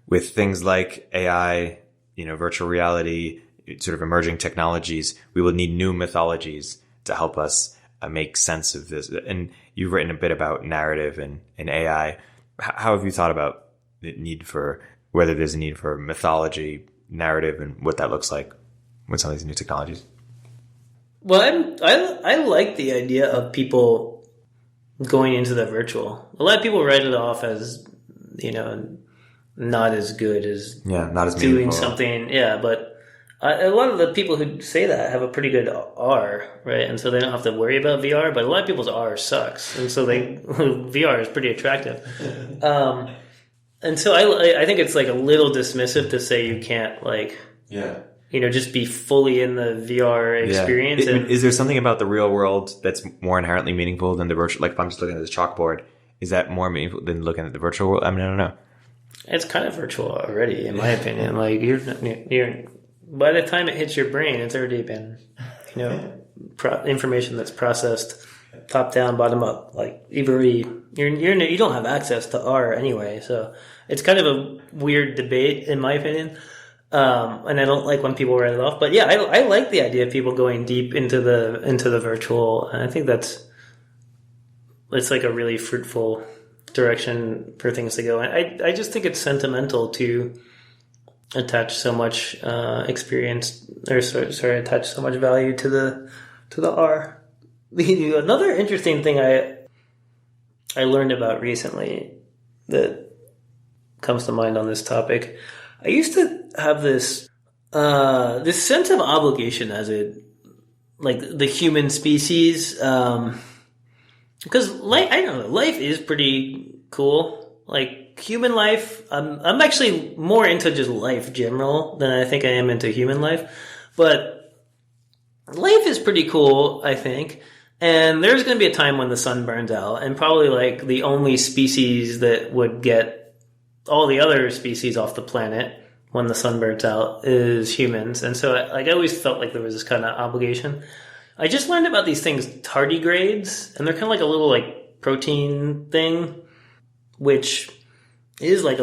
with things like AI, you know, virtual reality, sort of emerging technologies, we will need new mythologies to help us make sense of this. And you've written a bit about narrative and AI. How have you thought about the need for, whether there's a need for mythology, narrative, and what that looks like with some of these new technologies? Well, I like the idea of people going into the virtual. A lot of people write it off as, you know, not as good as not as doing meaningful. Something. Yeah, but a lot of the people who say that have a pretty good R, right? And so they don't have to worry about VR. But a lot of people's R sucks, and so VR is pretty attractive. And so I think it's like a little dismissive to say you can't you know, just be fully in the VR experience. Yeah. Is there something about the real world that's more inherently meaningful than the virtual? Like if I'm just looking at this chalkboard, is that more meaningful than looking at the virtual world? I mean, I don't know. It's kind of virtual already, in my opinion. Like you're by the time it hits your brain, it's already been, you know, information that's processed top down, bottom up. Like you don't have access to R anyway, so it's kind of a weird debate, in my opinion. And I don't like when people write it off, but yeah, I like the idea of people going deep into the virtual, and I think it's like a really fruitful direction for things to go. I just think it's sentimental to attach so much experience, or attach so much value to the R. Another interesting thing I learned about recently that comes to mind on this topic. I used to have this sense of obligation as the human species, because I don't know, life is pretty cool. Like human life, I'm actually more into just life general than I think I am into human life. But life is pretty cool, I think. And there's going to be a time when the sun burns out, and probably like the only species that would get all the other species off the planet when the sun burns out is humans. And so like I always felt like there was this kind of obligation. I just learned about these things, tardigrades, and they're kind of like a little like protein thing, which is like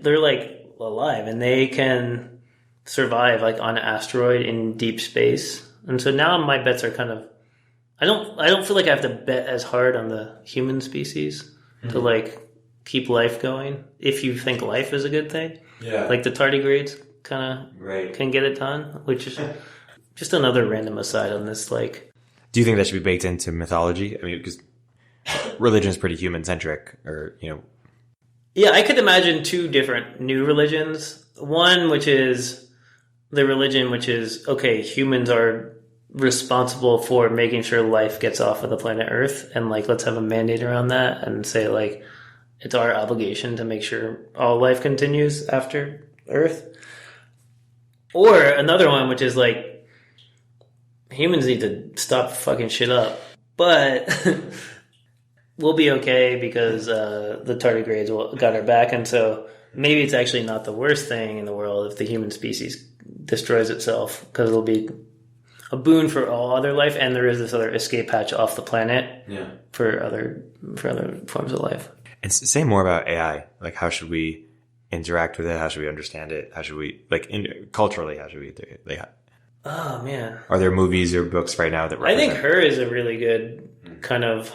they're like alive, and they can survive like on an asteroid in deep space. And so now my bets are kind of, I don't feel like I have to bet as hard on the human species to like keep life going. If you think life is a good thing, like the tardigrades kind of can get it done, which is just another random aside on this. Like, do you think that should be baked into mythology? I mean, because religion is pretty human centric, or yeah, I could imagine two different new religions. One, which is the religion, which is okay, humans are responsible for making sure life gets off of the planet Earth, and like let's have a mandate around that and say like it's our obligation to make sure all life continues after Earth. Or another one, which is like humans need to stop fucking shit up, but we'll be okay because the tardigrades got our back, and so maybe it's actually not the worst thing in the world if the human species destroys itself, because it'll be a boon for all other life, and there is this other escape hatch off the planet for other forms of life. And say more about AI. Like, how should we interact with it? How should we understand it? How should we, culturally, how should we do it? Oh, man. Are there movies or books right now that I think Her is a really good kind of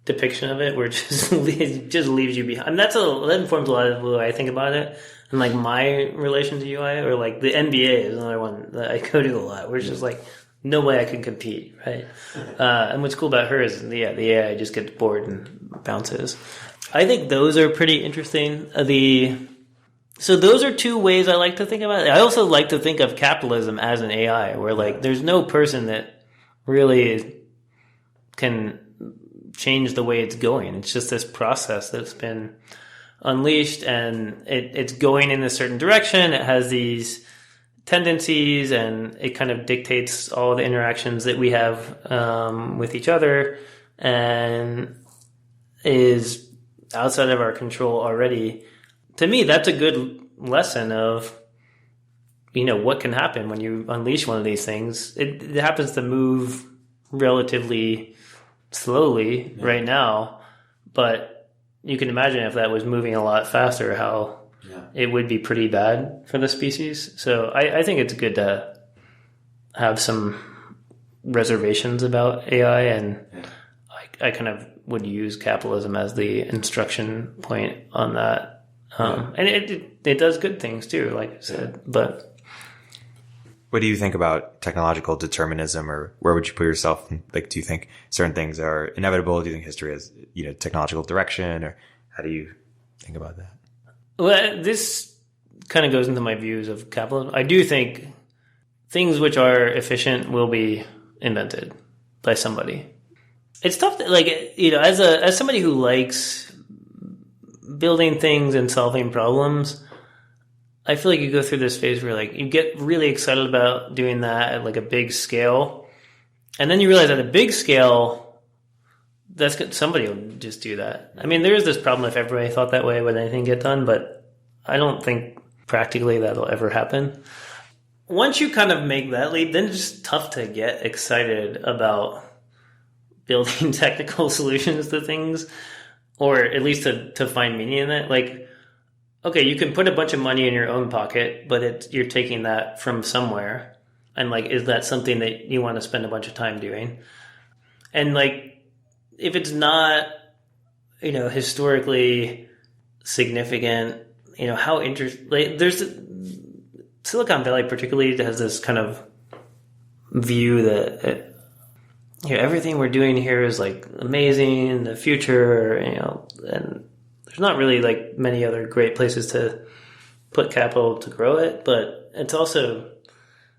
depiction of it, where it just leaves you behind. And that informs a lot of the way I think about it. And like my relation to UI, or like the NBA is another one that I go to a lot, where it's just like, no way I can compete, right? And what's cool about Her is, the AI just gets bored and bounces. I think those are pretty interesting. So those are two ways I like to think about it. I also like to think of capitalism as an AI, where like there's no person that really can change the way it's going. It's just this process that's been unleashed, and it's going in a certain direction. It has these tendencies, and it kind of dictates all the interactions that we have with each other, and is outside of our control already. To me, that's a good lesson of, what can happen when you unleash one of these things. It happens to move relatively slowly right now, but you can imagine if that was moving a lot faster, how it would be pretty bad for the species. So I think it's good to have some reservations about AI, and I kind of would use capitalism as the instruction point on that. And it does good things too, like I said. But what do you think about technological determinism, or where would you put yourself? Like, do you think certain things are inevitable? Do you think history has, technological direction, or how do you think about that? Well, this kind of goes into my views of capitalism. I do think things which are efficient will be invented by somebody. It's tough to, as somebody who likes building things and solving problems, I feel like you go through this phase where you get really excited about doing that at a big scale, and then you realize at a big scale, somebody will just do that. I mean, there is this problem if everybody thought that way, would anything get done? But I don't think practically that'll ever happen. Once you kind of make that leap, then it's just tough to get excited about building technical solutions to things, or at least to find meaning in it. Okay, you can put a bunch of money in your own pocket, but you're taking that from somewhere. And is that something that you want to spend a bunch of time doing? And if it's not, historically significant, how interesting, there's Silicon Valley particularly has this kind of view that everything we're doing here is amazing, the future, and there's not really many other great places to put capital to grow it, but it's also,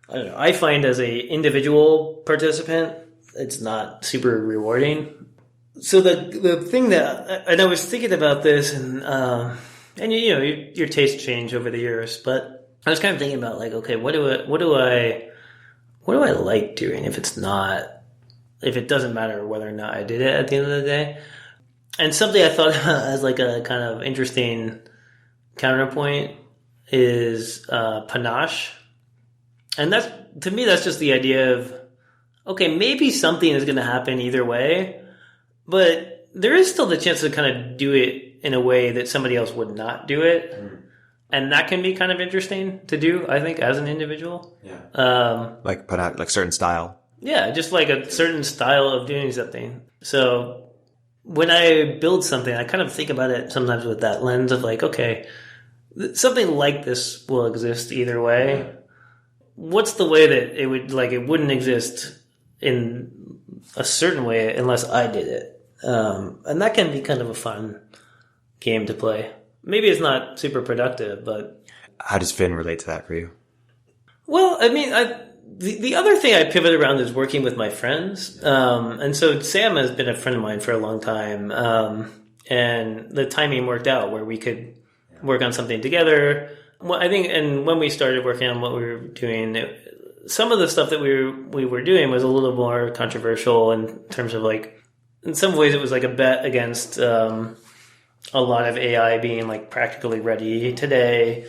I don't know, I find as a individual participant, it's not super rewarding. So the thing that, and I was thinking about this, and And your tastes change over the years, but I was kind of thinking about like, okay, what do I like doing if it doesn't matter whether or not I did it at the end of the day. And something I thought as like a kind of interesting counterpoint is panache. And to me, that's just the idea of, okay, maybe something is going to happen either way, but there is still the chance to kind of do it in a way that somebody else would not do it. Mm. And that can be kind of interesting to do, I think, as an individual. Yeah. Like certain style. Yeah, just like a certain style of doing something. So when I build something, I kind of think about it sometimes with that lens of like, okay, something like this will exist either way. Yeah. What's the way that it wouldn't exist in a certain way unless I did it? And that can be kind of a fun game to play. Maybe it's not super productive, but... How does Fin relate to that for you? Well, I mean, the other thing I pivot around is working with my friends. And so Sam has been a friend of mine for a long time. And the timing worked out where we could work on something together. Well, I think, and when we started working on what we were doing, some of the stuff that we were doing was a little more controversial in terms of like, in some ways it was like a bet against a lot of AI being like practically ready today.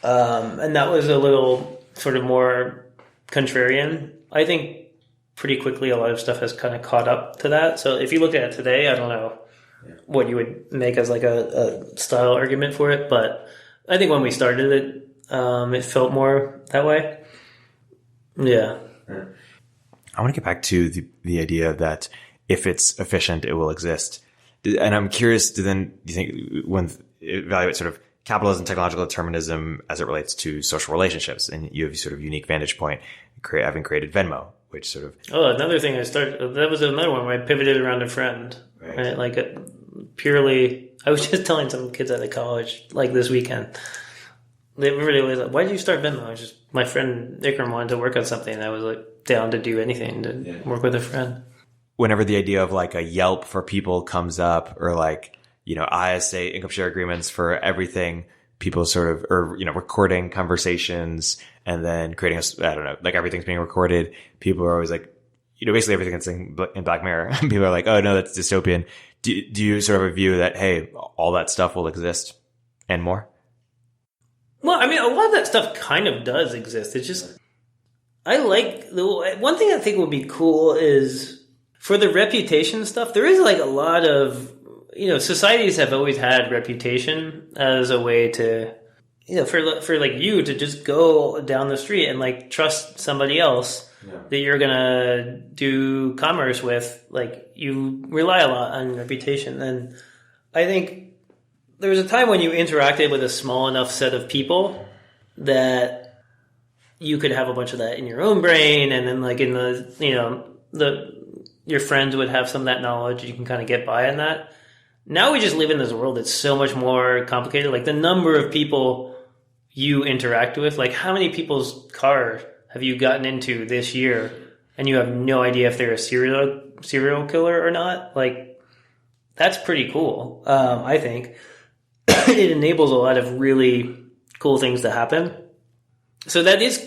And that was a little sort of more contrarian. I think pretty quickly a lot of stuff has kind of caught up to that. So if you look at it today, I don't know what you would make as like a style argument for it, but I think when we started it, it felt more that way. Yeah. I want to get back to the idea that if it's efficient, it will exist. And I'm curious, do you think when evaluate sort of capitalism, technological determinism as it relates to social relationships, and you have sort of unique vantage point, having created Venmo, which sort of... Oh, another thing that was another one where I pivoted around a friend, right? Like purely, I was just telling some kids at the college, like this weekend, they really was like, why did you start Venmo? I was just, my friend Ikram wanted to work on something, and I was like down to do anything to work with a friend. Whenever the idea of like a Yelp for people comes up, or like, ISA, income share agreements for everything, people sort of, or, recording conversations and then creating I don't know, like everything's being recorded. People are always like, basically everything that's in Black Mirror. People are like, oh no, that's dystopian. Do you sort of have a view that, hey, all that stuff will exist and more? Well, I mean, a lot of that stuff kind of does exist. It's just, I like, one thing I think would be cool is for the reputation stuff, there is like a lot of, societies have always had reputation as a way to, for like you to just go down the street and like trust somebody else that you're going to do commerce with. Like you rely a lot on reputation. And I think there was a time when you interacted with a small enough set of people that you could have a bunch of that in your own brain. And then like in your friends would have some of that knowledge. You can kind of get by on that. Now we just live in this world that's so much more complicated. Like the number of people you interact with, like how many people's car have you gotten into this year and you have no idea if they're a serial killer or not? Like that's pretty cool. I think it enables a lot of really cool things to happen. So that's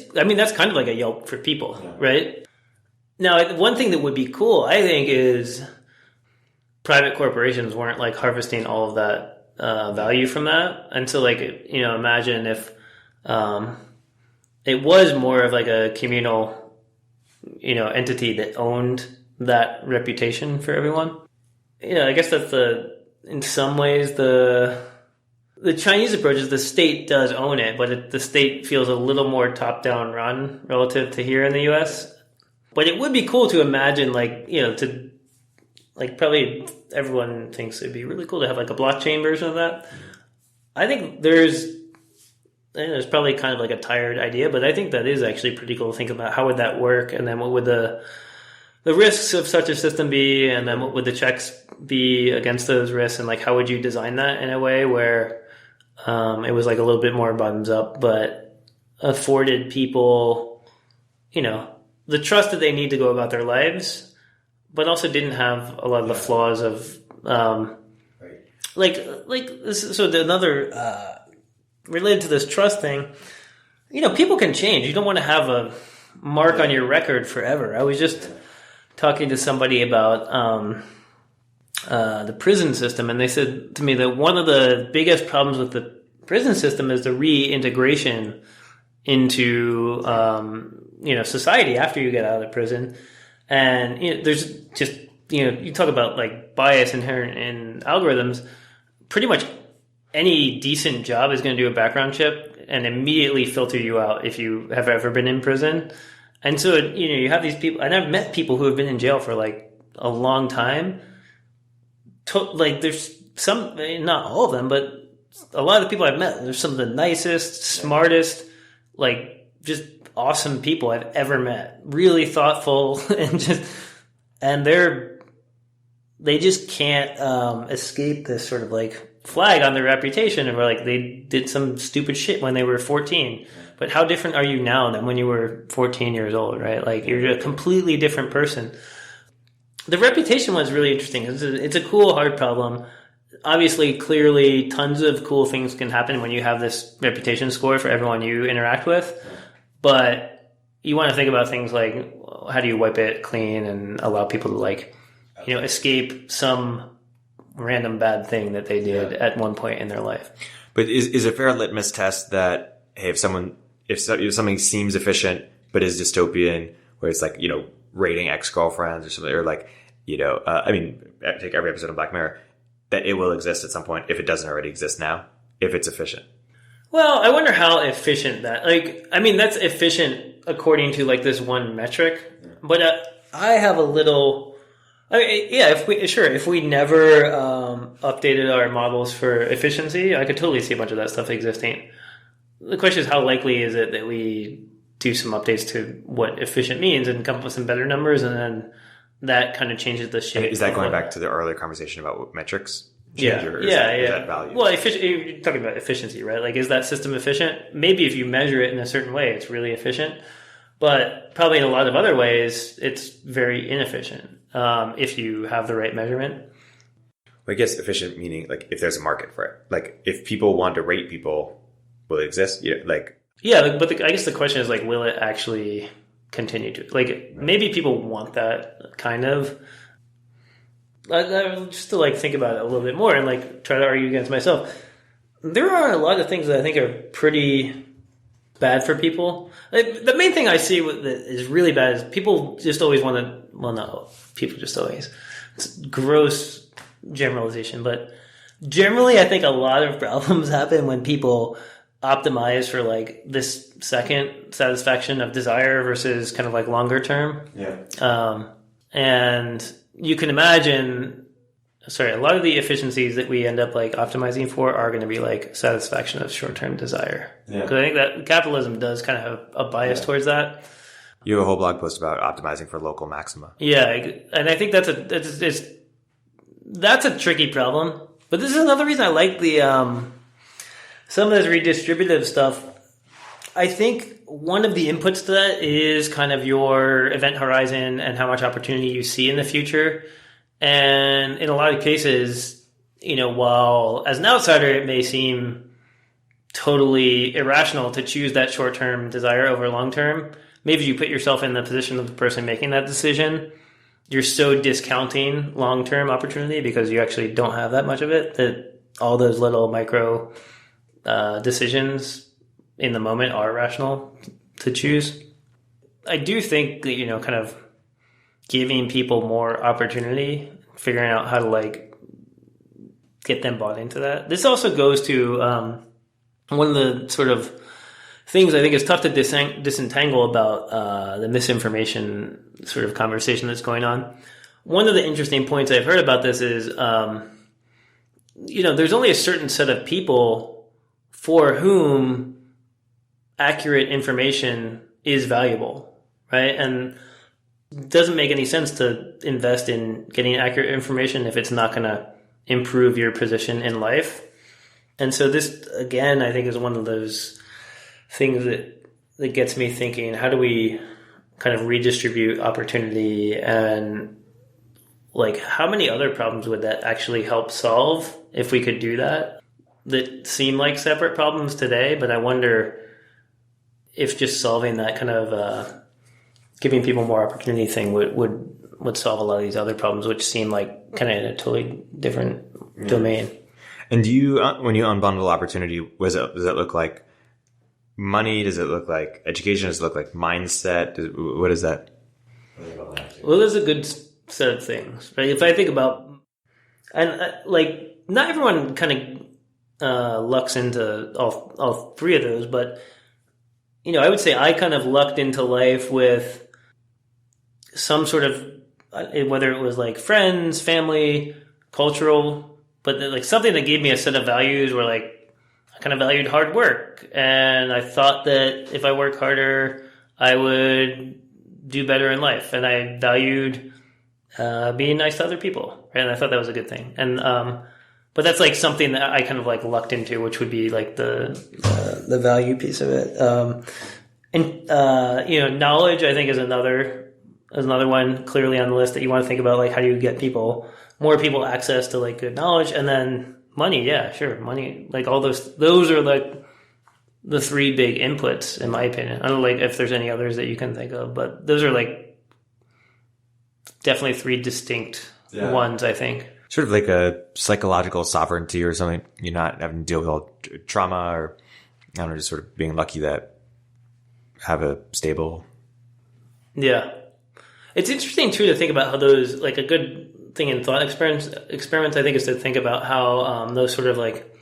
kind of like a Yelp for people, right? Now, one thing that would be cool, I think, is private corporations weren't like harvesting all of that value from that. And so like, imagine if it was more of like a communal, entity that owned that reputation for everyone. I guess that's in some ways the Chinese approach is the state does own it, but the state feels a little more top-down run relative to here in the U.S. But it would be cool to imagine probably everyone thinks it'd be really cool to have like a blockchain version of that. I think there's probably kind of like a tired idea, but I think that is actually pretty cool to think about how would that work, and then what would the risks of such a system be, and then what would the checks be against those risks, and like how would you design that in a way where it was like a little bit more bottoms up, but afforded people, the trust that they need to go about their lives, but also didn't have a lot of the flaws of another related to this trust thing, people can change. You don't want to have a mark on your record forever. I was just talking to somebody about the prison system, and they said to me that one of the biggest problems with the prison system is the reintegration into society after you get out of prison. And there's just you talk about like bias inherent in algorithms. Pretty much any decent job is going to do a background check and immediately filter you out if you have ever been in prison. And so you have these people, and I've met people who have been in jail for like a long time. There's some, not all of them, but a lot of the people I've met, they're some of the nicest, smartest, like just awesome people I've ever met. Really thoughtful and they just can't escape this sort of like flag on their reputation of like they did some stupid shit when they were 14. But how different are you now than when you were 14 years old, right? Like you're a completely different person. The reputation one's really interesting. It's a cool, hard problem. Obviously, clearly, tons of cool things can happen when you have this reputation score for everyone you interact with. But you want to think about things like how do you wipe it clean and allow people to like, escape some random bad thing that they did at one point in their life. But is a fair litmus test that, hey, if something seems efficient but is dystopian, where it's like, rating ex-girlfriends or something, or like, take every episode of Black Mirror, that it will exist at some point if it doesn't already exist now, if it's efficient. Well, I wonder how efficient that's efficient according to like this one metric, but I have a little, if we never updated our models for efficiency, I could totally see a bunch of that stuff existing. The question is, how likely is it that we do some updates to what efficient means and come up with some better numbers, and then that kind of changes the shape. Is that going back to the earlier conversation about what metrics change? Is that value? Well, you're talking about efficiency, right? Like, is that system efficient? Maybe if you measure it in a certain way, it's really efficient. But probably in a lot of other ways, it's very inefficient if you have the right measurement. Well, I guess efficient meaning like if there's a market for it. Like if people want to rate people, will it exist? I guess the question is like, will it actually continue to? Like maybe people want that kind of. Just to like think about it a little bit more and like try to argue against myself. There are a lot of things that I think are pretty bad for people. Like, the main thing I see that is really bad is people just always want to. Well, no, people just always. It's gross generalization, but generally, I think a lot of problems happen when people optimize for like this second satisfaction of desire versus kind of like longer term. Yeah. And you can imagine, a lot of the efficiencies that we end up like optimizing for are going to be like satisfaction of short-term desire. Yeah. Because I think that capitalism does kind of have a bias towards that. You have a whole blog post about optimizing for local maxima. Yeah, and I think that's a tricky problem. But this is another reason I like the some of this redistributive stuff. I think one of the inputs to that is kind of your event horizon and how much opportunity you see in the future. And in a lot of cases, while as an outsider it may seem totally irrational to choose that short-term desire over long-term, maybe you put yourself in the position of the person making that decision. You're so discounting long-term opportunity because you actually don't have that much of it, that all those little micro decisions in the moment are rational to choose. I do think that, kind of giving people more opportunity, figuring out how to like get them bought into that. This also goes to one of the sort of things I think is tough to disentangle about the misinformation sort of conversation that's going on. One of the interesting points I've heard about this is, there's only a certain set of people for whom accurate information is valuable, right? And it doesn't make any sense to invest in getting accurate information if it's not going to improve your position in life. And so this, again, I think is one of those things that gets me thinking, how do we kind of redistribute opportunity, and like how many other problems would that actually help solve if we could do that seem like separate problems today, but I wonder if just solving that kind of giving people more opportunity thing would solve a lot of these other problems, which seem like kind of in a totally different domain. And do you, when you unbundle opportunity, does it look like money? Does it look like education? Does it look like mindset? What is that? Well, there's a good set of things, right? If I think about, and like, not everyone kind of lucks into all three of those, but I would say I kind of lucked into life with some sort of, whether it was like friends, family, cultural, but like something that gave me a set of values where like I kind of valued hard work, and I thought that if I work harder, I would do better in life, and I valued being nice to other people, right? And I thought that was a good thing. And but that's like something that I kind of like lucked into, which would be like the value piece of it. And knowledge, I think, is another one clearly on the list that you want to think about. Like, how do you get more people access to like good knowledge? And then money, yeah, sure, money. Like all those are like the three big inputs, in my opinion. I don't know, like, if there's any others that you can think of, but those are like definitely three distinct ones, I think. Sort of like a psychological sovereignty or something. You're not having to deal with all trauma, or I don't know, just sort of being lucky that have a stable. Yeah. It's interesting too to think about how those, like, a good thing in thought experiments I think, is to think about how those sort of like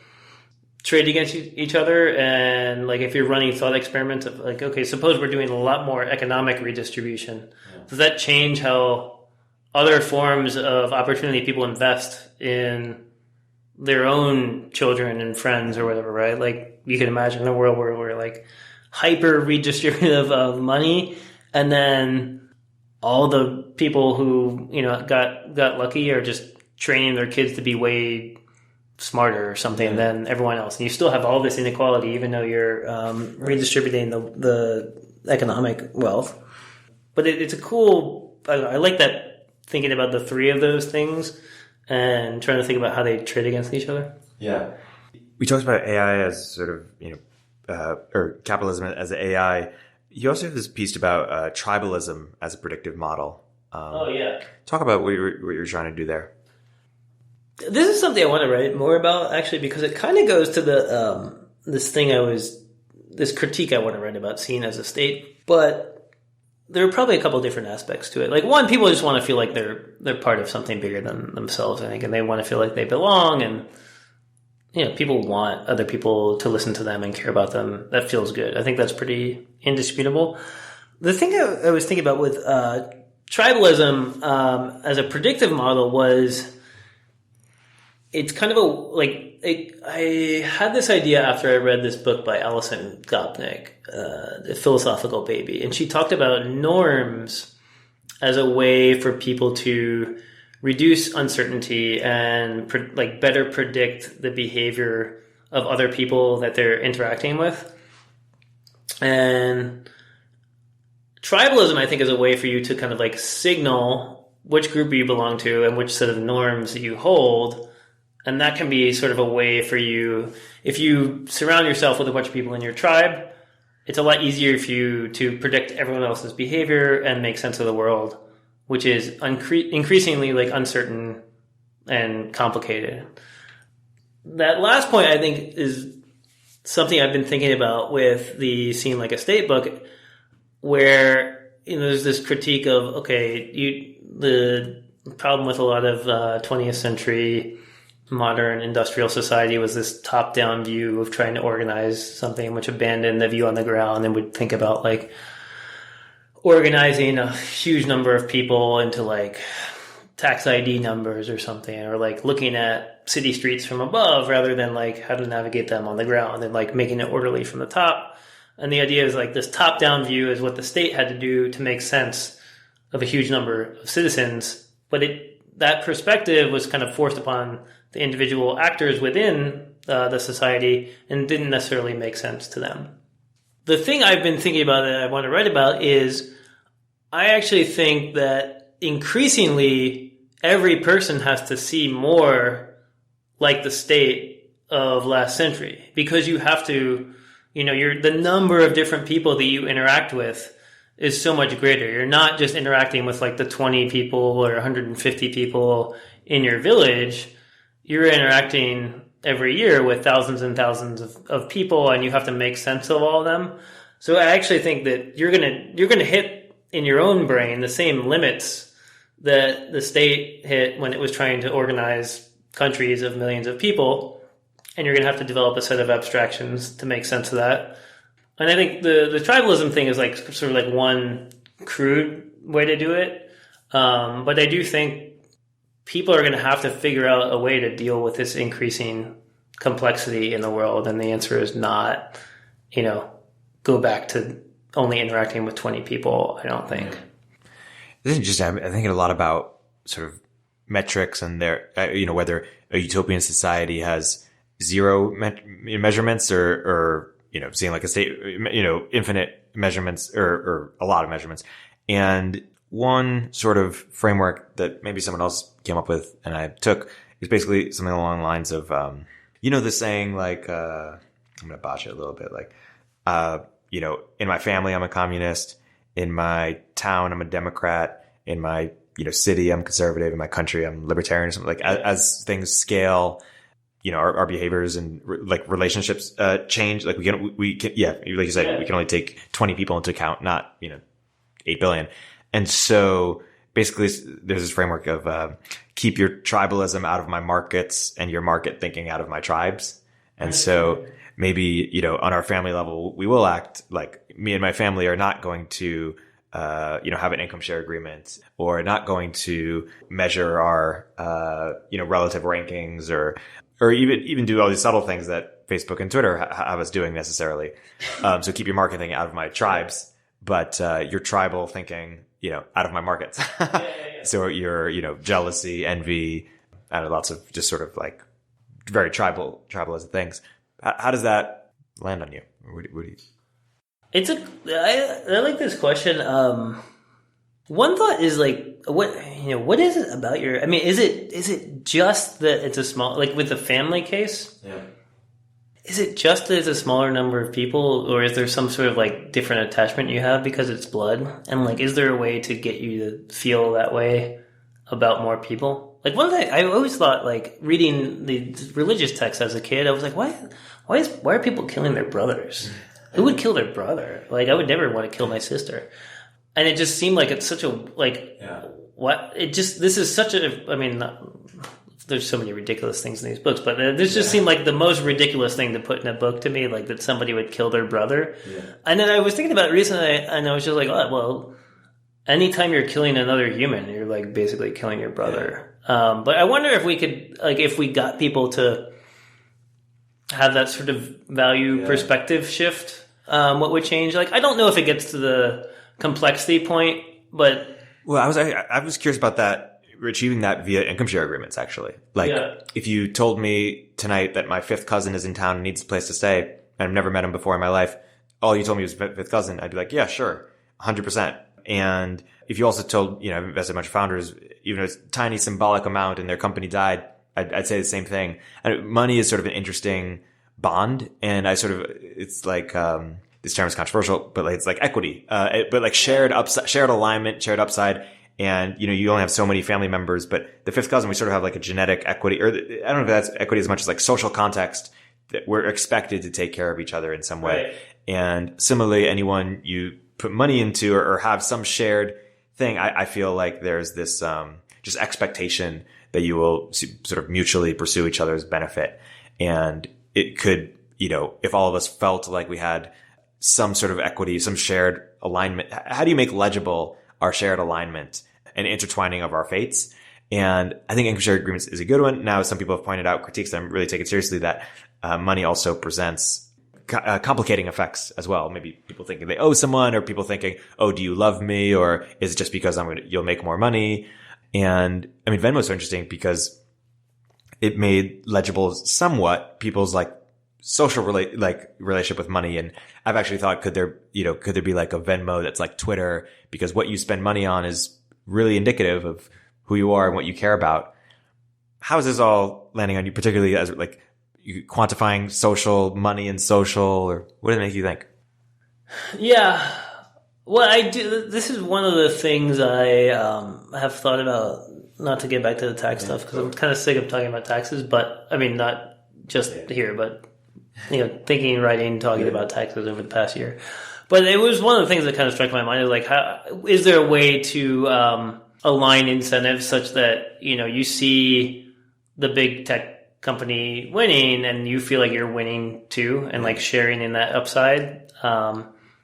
trade against each other. And like, if you're running thought experiments of like, okay, suppose we're doing a lot more economic redistribution. Does that change how other forms of opportunity people invest in their own children and friends or whatever, right? Like, you can imagine a world where we're like hyper redistributive of money, and then all the people who, got lucky are just training their kids to be way smarter or something than everyone else. And you still have all this inequality, even though you're redistributing the economic wealth. But it's a cool, I like that, thinking about the three of those things and trying to think about how they trade against each other. Yeah. We talked about AI as sort of, or capitalism as AI. You also have this piece about tribalism as a predictive model. Talk about what you're trying to do there. This is something I want to write more about, actually, because it kind of goes to the this critique I want to write about seen as a state. But there are probably a couple of different aspects to it. Like, one, people just want to feel like they're part of something bigger than themselves, I think, and they want to feel like they belong, and people want other people to listen to them and care about them. That feels good. I think that's pretty indisputable. The thing I was thinking about with tribalism as a predictive model was, it's kind of I had this idea after I read this book by Alison Gopnik, The Philosophical Baby, and she talked about norms as a way for people to reduce uncertainty and better predict the behavior of other people that they're interacting with. And tribalism, I think, is a way for you to kind of like signal which group you belong to and which set of norms you hold. And that can be sort of a way for you, if you surround yourself with a bunch of people in your tribe, it's a lot easier for you to predict everyone else's behavior and make sense of the world, which is increasingly like uncertain and complicated. That last point, I think, is something I've been thinking about with the Seem Like a State book, where there's this critique of, okay, the problem with a lot of 20th century modern industrial society was this top-down view of trying to organize something, which abandoned the view on the ground and would think about like organizing a huge number of people into like tax ID numbers or something, or like looking at city streets from above rather than like how to navigate them on the ground, and like making it orderly from the top. And the idea is like this top-down view is what the state had to do to make sense of a huge number of citizens, but that perspective was kind of forced upon the individual actors within the society and didn't necessarily make sense to them. The thing I've been thinking about that I want to write about is, I actually think that increasingly every person has to see more like the state of last century, because you have to, the number of different people that you interact with is so much greater. You're not just interacting with like the 20 people or 150 people in your village. You're interacting every year with thousands and thousands of people, and you have to make sense of all of them. So I actually think that you're gonna hit in your own brain the same limits that the state hit when it was trying to organize countries of millions of people, and you're gonna have to develop a set of abstractions to make sense of that. And I think the tribalism thing is like sort of like one crude way to do it. But I do think people are going to have to figure out a way to deal with this increasing complexity in the world. And the answer is not, go back to only interacting with 20 people, I don't think. This is interesting. I'm thinking a lot about sort of metrics and their, whether a utopian society has zero measurements or seeing like a state, infinite measurements or a lot of measurements. And one sort of framework that maybe someone else came up with and I took is basically something along the lines of, the saying like, I'm going to botch it a little bit. Like, in my family, I'm a communist. In my town, I'm a Democrat. In my, city, I'm conservative. In my country, I'm libertarian or something. Like as things scale, our behaviors and like relationships, change. Like we can, like you said, we can only take 20 people into account, not, 8 billion. And so basically there's this framework of, keep your tribalism out of my markets and your market thinking out of my tribes. And so maybe, on our family level, we will act like me and my family are not going to, have an income share agreement or not going to measure our, relative rankings or even do all these subtle things that Facebook and Twitter have us doing necessarily. So keep your marketing out of my tribes, but your tribal thinking, out of my markets. So your, jealousy, envy, and lots of just sort of like very tribalism things. How does that land on you? What do you? I like this question. One thought is like, what is it about is it just that it's a small, like with the family case? Yeah. Is it just that it's a smaller number of people, or is there some sort of like different attachment you have because it's blood? And like, is there a way to get you to feel that way about more people? Like I always thought like reading the religious texts as a kid, I was like, why are people killing their brothers? Who would kill their brother? Like I would never want to kill my sister. And it just seemed like it's such a, there's so many ridiculous things in these books, but this just seemed like the most ridiculous thing to put in a book to me, like that somebody would kill their brother. Yeah. And then I was thinking about it recently, and I was just like, anytime you're killing another human, you're like basically killing your brother. Yeah. But I wonder if we could, like, if we got people to have that sort of value perspective shift, what would change? Like, I don't know if it gets to the complexity point, but I was curious about that, achieving that via income share agreements, actually. Like, if you told me tonight that my fifth cousin is in town and needs a place to stay, and I've never met him before in my life, all you told me was fifth cousin, I'd be like, yeah, sure, 100%. And if you also told, I've invested in a bunch of founders, even a tiny symbolic amount and their company died, I'd say the same thing. And money is sort of an interesting bond, and it's like, this term is controversial, but like, it's like equity, but like shared alignment, shared upside. And, you only have so many family members, but the fifth cousin, we sort of have like a genetic equity, or I don't know if that's equity as much as like social context, that we're expected to take care of each other in some way. Right. And similarly, anyone you put money into or have some shared thing, I feel like there's this, just expectation that you will sort of mutually pursue each other's benefit. And it could, if all of us felt like we had some sort of equity, some shared alignment, how do you make legible our shared alignment and intertwining of our fates? And I think income share agreements is a good one. Now, some people have pointed out critiques that I'm really taking seriously, that money also presents complicating effects as well. Maybe people thinking they owe someone, or people thinking, oh, do you love me? Or is it just because you'll make more money? And I mean, Venmo is so interesting because it made legible somewhat people's like social relationship with money. And I've actually thought, could there be like a Venmo that's like Twitter, because what you spend money on is really indicative of who you are and what you care about. how is this all landing on you, particularly as like you quantifying social money and social, or what does it make you think? Yeah. Well, I do. This is one of the things I have thought about, not to get back to the tax stuff, because I'm kind of sick of talking about taxes, but I mean, not just here, but thinking, writing, talking about taxes over the past year. But it was one of the things that kind of struck my mind, is like, how is there a way to align incentives such that you see the big tech company winning and you feel like you're winning too, and like sharing in that upside.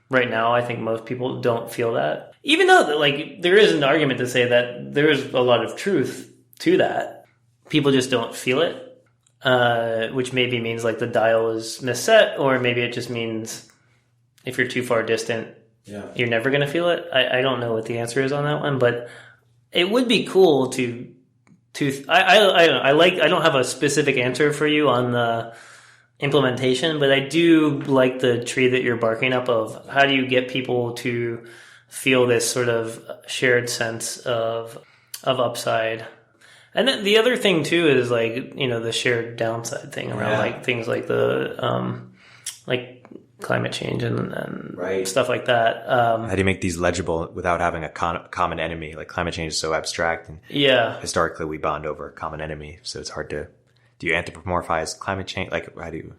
Right now, I think most people don't feel that, even though like there is an argument to say that there is a lot of truth to that. People just don't feel it, which maybe means like the dial is misset, or maybe it just means if you're too far distant, you're never going to feel it. I don't know what the answer is on that one, but it would be cool to I don't have a specific answer for you on the implementation, but I do like the tree that you're barking up of how do you get people to feel this sort of shared sense of upside. And then the other thing too is like, the shared downside thing around like things like the like climate change and stuff like that. How do you make these legible without having a common enemy? Like climate change is so abstract, and historically we bond over a common enemy, so it's hard to. Do you anthropomorphize climate change? Like, how do you?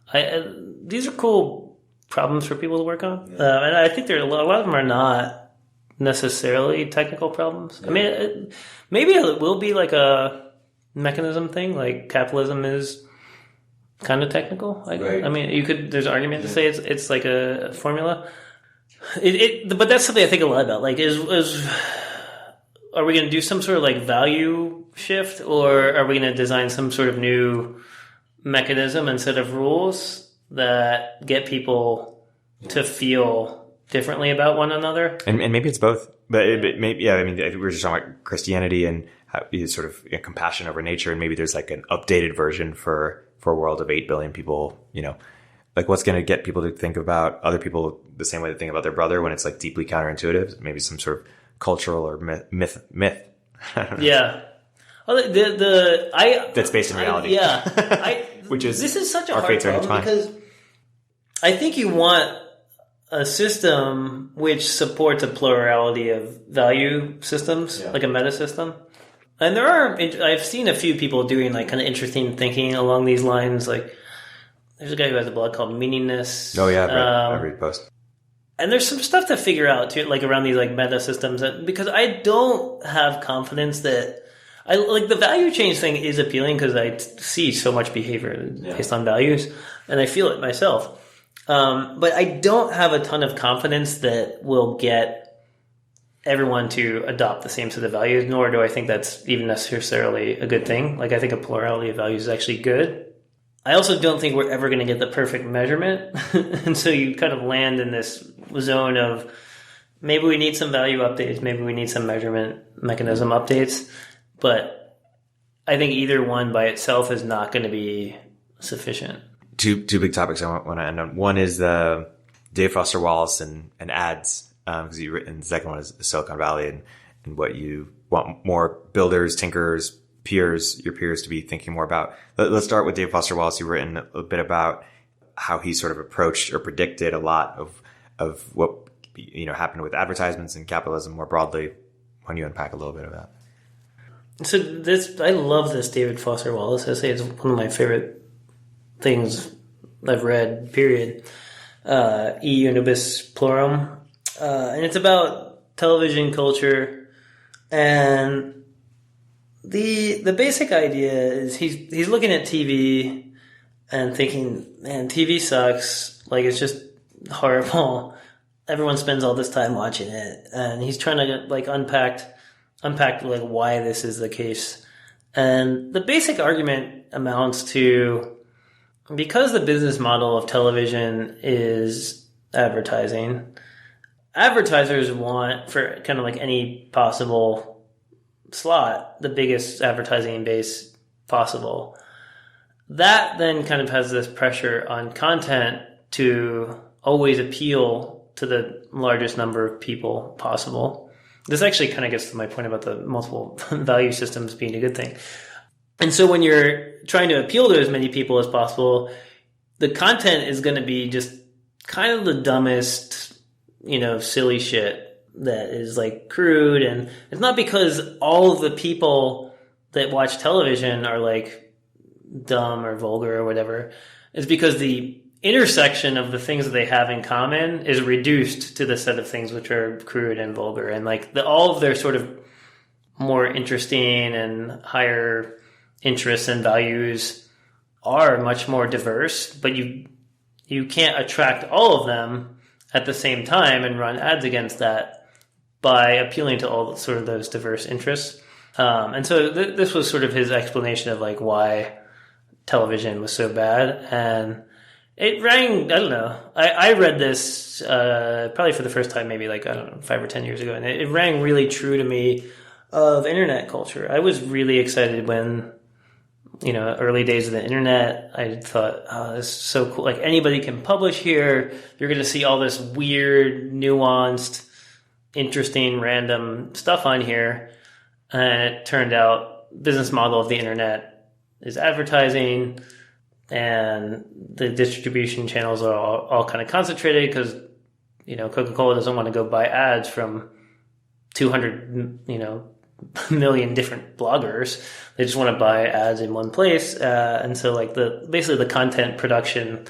These are cool problems for people to work on, and I think a lot of them are not necessarily technical problems. I mean, maybe it will be like a mechanism thing, like capitalism is kind of technical. I mean, there's an argument to say it's like a formula. But that's something I think a lot about. Like, are we going to do some sort of like value shift, or are we going to design some sort of new mechanism and set of rules that get people to feel differently about one another? And maybe it's both. But maybe, I mean, we were just talking about Christianity and how sort of compassion over nature, and maybe there's like an updated version for a world of 8 billion people, like what's going to get people to think about other people the same way they think about their brother when it's like deeply counterintuitive, maybe some sort of cultural or myth. Yeah. Well, that's based in reality. Which is this is such a our hard problem because I think you want a system which supports a plurality of value systems, like a meta system. And I've seen a few people doing like kind of interesting thinking along these lines. Like there's a guy who has a blog called Meaningness. Oh yeah, I read posts. And there's some stuff to figure out too, like around these like meta systems, because I don't have confidence that the value change thing is appealing because I see so much behavior based on values and I feel it myself. But I don't have a ton of confidence that we'll get everyone to adopt the same set of values, nor do I think that's even necessarily a good thing. Like I think a plurality of values is actually good. I also don't think we're ever going to get the perfect measurement. And so you kind of land in this zone of maybe we need some value updates, maybe we need some measurement mechanism updates. But I think either one by itself is not going to be sufficient. Two big topics I want to end on. One is David Foster Wallace and ads, because you've written. The second one is Silicon Valley and what you want more builders, tinkerers, your peers to be thinking more about. Let's start with David Foster Wallace. You've written a bit about how he sort of approached or predicted a lot of what happened with advertisements and capitalism more broadly. Why don't you unpack a little bit of that? So I love this David Foster Wallace essay. It's one of my favorite things I've read, period. E Unibus Plurum. And it's about television culture, and the basic idea is he's looking at TV and thinking, man, TV sucks. Like it's just horrible. Everyone spends all this time watching it, and he's trying to like unpack like why this is the case. And the basic argument amounts to, because the business model of television is advertising, advertisers want, for kind of like any possible slot, the biggest advertising base possible. That then kind of has this pressure on content to always appeal to the largest number of people possible. This actually kind of gets to my point about the multiple value systems being a good thing. And so when you're trying to appeal to as many people as possible, the content is going to be just kind of the dumbest, silly shit that is like crude. And it's not because all of the people that watch television are like dumb or vulgar or whatever. It's because the intersection of the things that they have in common is reduced to the set of things which are crude and vulgar. And like all of their sort of more interesting and higher interests and values are much more diverse, but you can't attract all of them at the same time and run ads against that by appealing to all sort of those diverse interests. And so this was sort of his explanation of like why television was so bad. And it rang, I don't know, I read this probably for the first time maybe like, 5 or 10 years ago, and it rang really true to me of internet culture. I was really excited when, early days of the internet, I thought, oh, this is so cool. Like anybody can publish here. You're going to see all this weird, nuanced, interesting, random stuff on here. And it turned out business model of the internet is advertising, and the distribution channels are all kind of concentrated because, Coca-Cola doesn't want to go buy ads from 200, million different bloggers. They just want to buy ads in one place. And so like basically the content production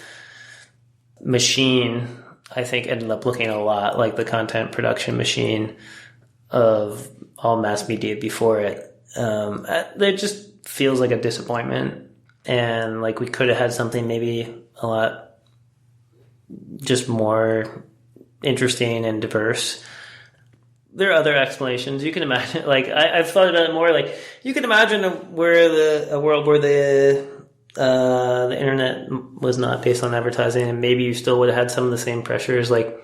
machine, I think, ended up looking a lot like the content production machine of all mass media before it. It just feels like a disappointment. And like we could have had something maybe a lot just more interesting and diverse. There are other explanations. You can imagine, like, I've thought about it more, like, you can imagine a world where the internet was not based on advertising, and maybe you still would have had some of the same pressures. Like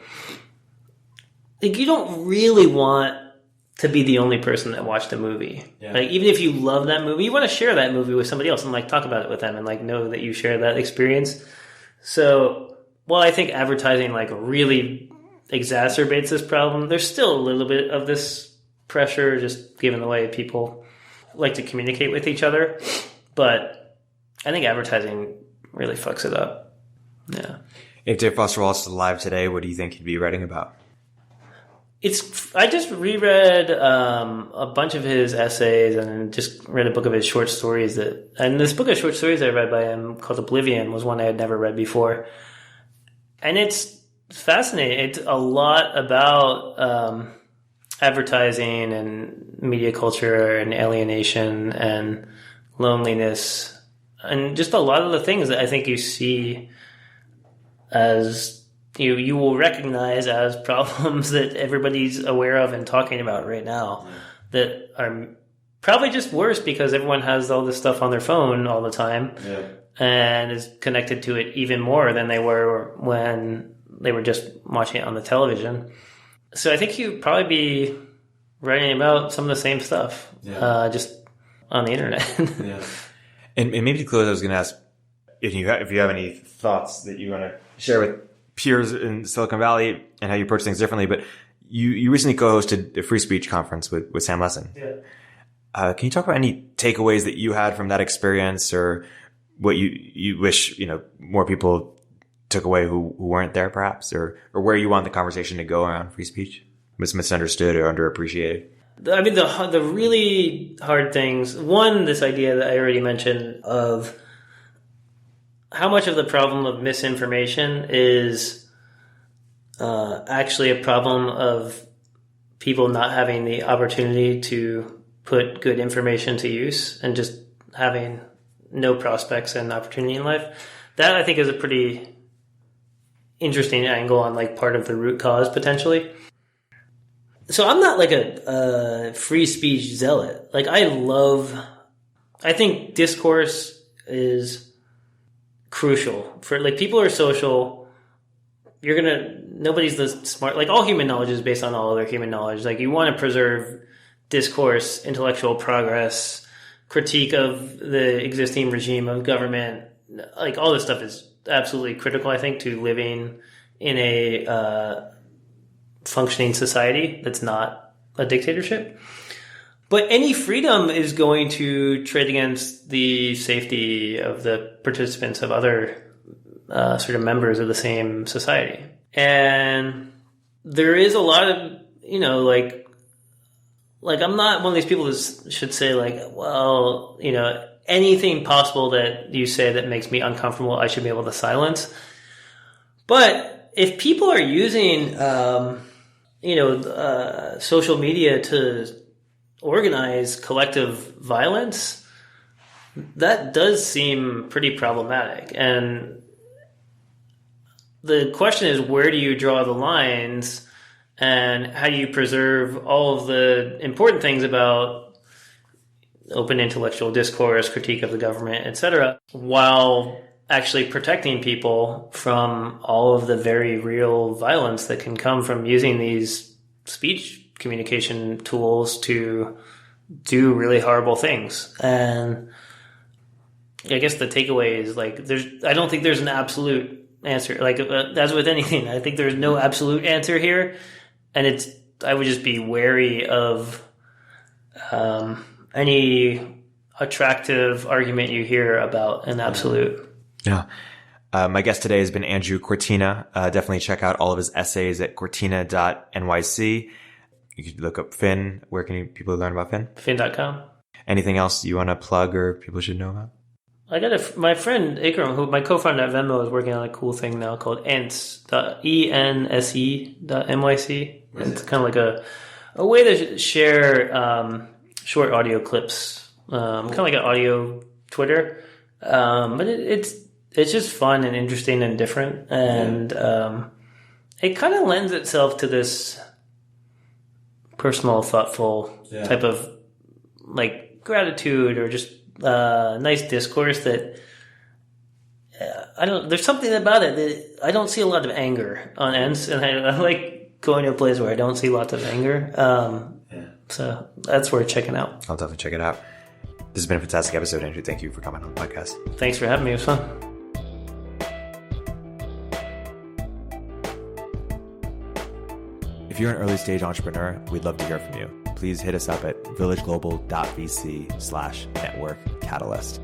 you don't really want to be the only person that watched a movie. Yeah. Like, even if you love that movie, you want to share that movie with somebody else and, like, talk about it with them and, like, know that you share that experience. So, while I think advertising, like, really exacerbates this problem, there's still a little bit of this pressure just given the way people like to communicate with each other. But I think advertising really fucks it up. Yeah. If David Foster Wallace is alive today, what do you think he'd be writing about? I just reread a bunch of his essays and just read a book of his short stories and this book of short stories I read by him called Oblivion was one I had never read before. And it's fascinating. It's a lot about advertising and media culture and alienation and loneliness and just a lot of the things that I think you see as you will recognize as problems that everybody's aware of and talking about right now that are probably just worse because everyone has all this stuff on their phone all the time and is connected to it even more than they were when they were just watching it on the television. So I think you'd probably be writing about some of the same stuff, just on the internet. And maybe to close, I was going to ask if you have any thoughts that you want to share with peers in Silicon Valley and how you approach things differently. But you recently co-hosted the Free Speech Conference with Sam Lessin. Yeah. Can you talk about any takeaways that you had from that experience, or what you wish more people took away who weren't there, perhaps, or where you want the conversation to go around free speech? Was misunderstood or underappreciated? I mean, the really hard things. One, this idea that I already mentioned of how much of the problem of misinformation is actually a problem of people not having the opportunity to put good information to use and just having no prospects and opportunity in life. That, I think, is a pretty interesting angle on like part of the root cause potentially. So I'm not like a free speech zealot. Like I think discourse is crucial for like people are social. Nobody's the smart, like all human knowledge is based on all other human knowledge. Like you want to preserve discourse, intellectual progress, critique of the existing regime of government. Like all this stuff is absolutely critical, I think, to living in a functioning society that's not a dictatorship. But any freedom is going to trade against the safety of the participants of other sort of members of the same society. And there is a lot of, I'm not one of these people that should say well, anything possible that you say that makes me uncomfortable, I should be able to silence. But if people are using, social media to organize collective violence, that does seem pretty problematic. And the question is, where do you draw the lines, and how do you preserve all of the important things about open intellectual discourse, critique of the government, etc., while actually protecting people from all of the very real violence that can come from using these speech communication tools to do really horrible things. And I guess the takeaway is I don't think there's an absolute answer. As with anything, I think there's no absolute answer here. And I would just be wary of any attractive argument you hear about an absolute. Yeah. My guest today has been Andrew Kortina. Definitely check out all of his essays at kortina.nyc. You can look up Fin. Where can people learn about Fin? Fin.com. Anything else you want to plug or people should know about? I got my friend Erik, who my co-founder at Venmo, is working on a cool thing now called ense.nyc. It's kind of like a way to share short audio clips, kind of like an audio Twitter. But it's just fun and interesting and different, and it kind of lends itself to this personal, thoughtful type of gratitude or just nice discourse that there's something about it that I don't see a lot of anger on ends, and I like going to a place where I don't see lots of anger. So that's worth checking out. I'll definitely check it out. This has been a fantastic episode, Andrew. Thank you for coming on the podcast. Thanks for having me. It was fun. If you're an early stage entrepreneur, we'd love to hear from you. Please hit us up at villageglobal.vc/network catalyst.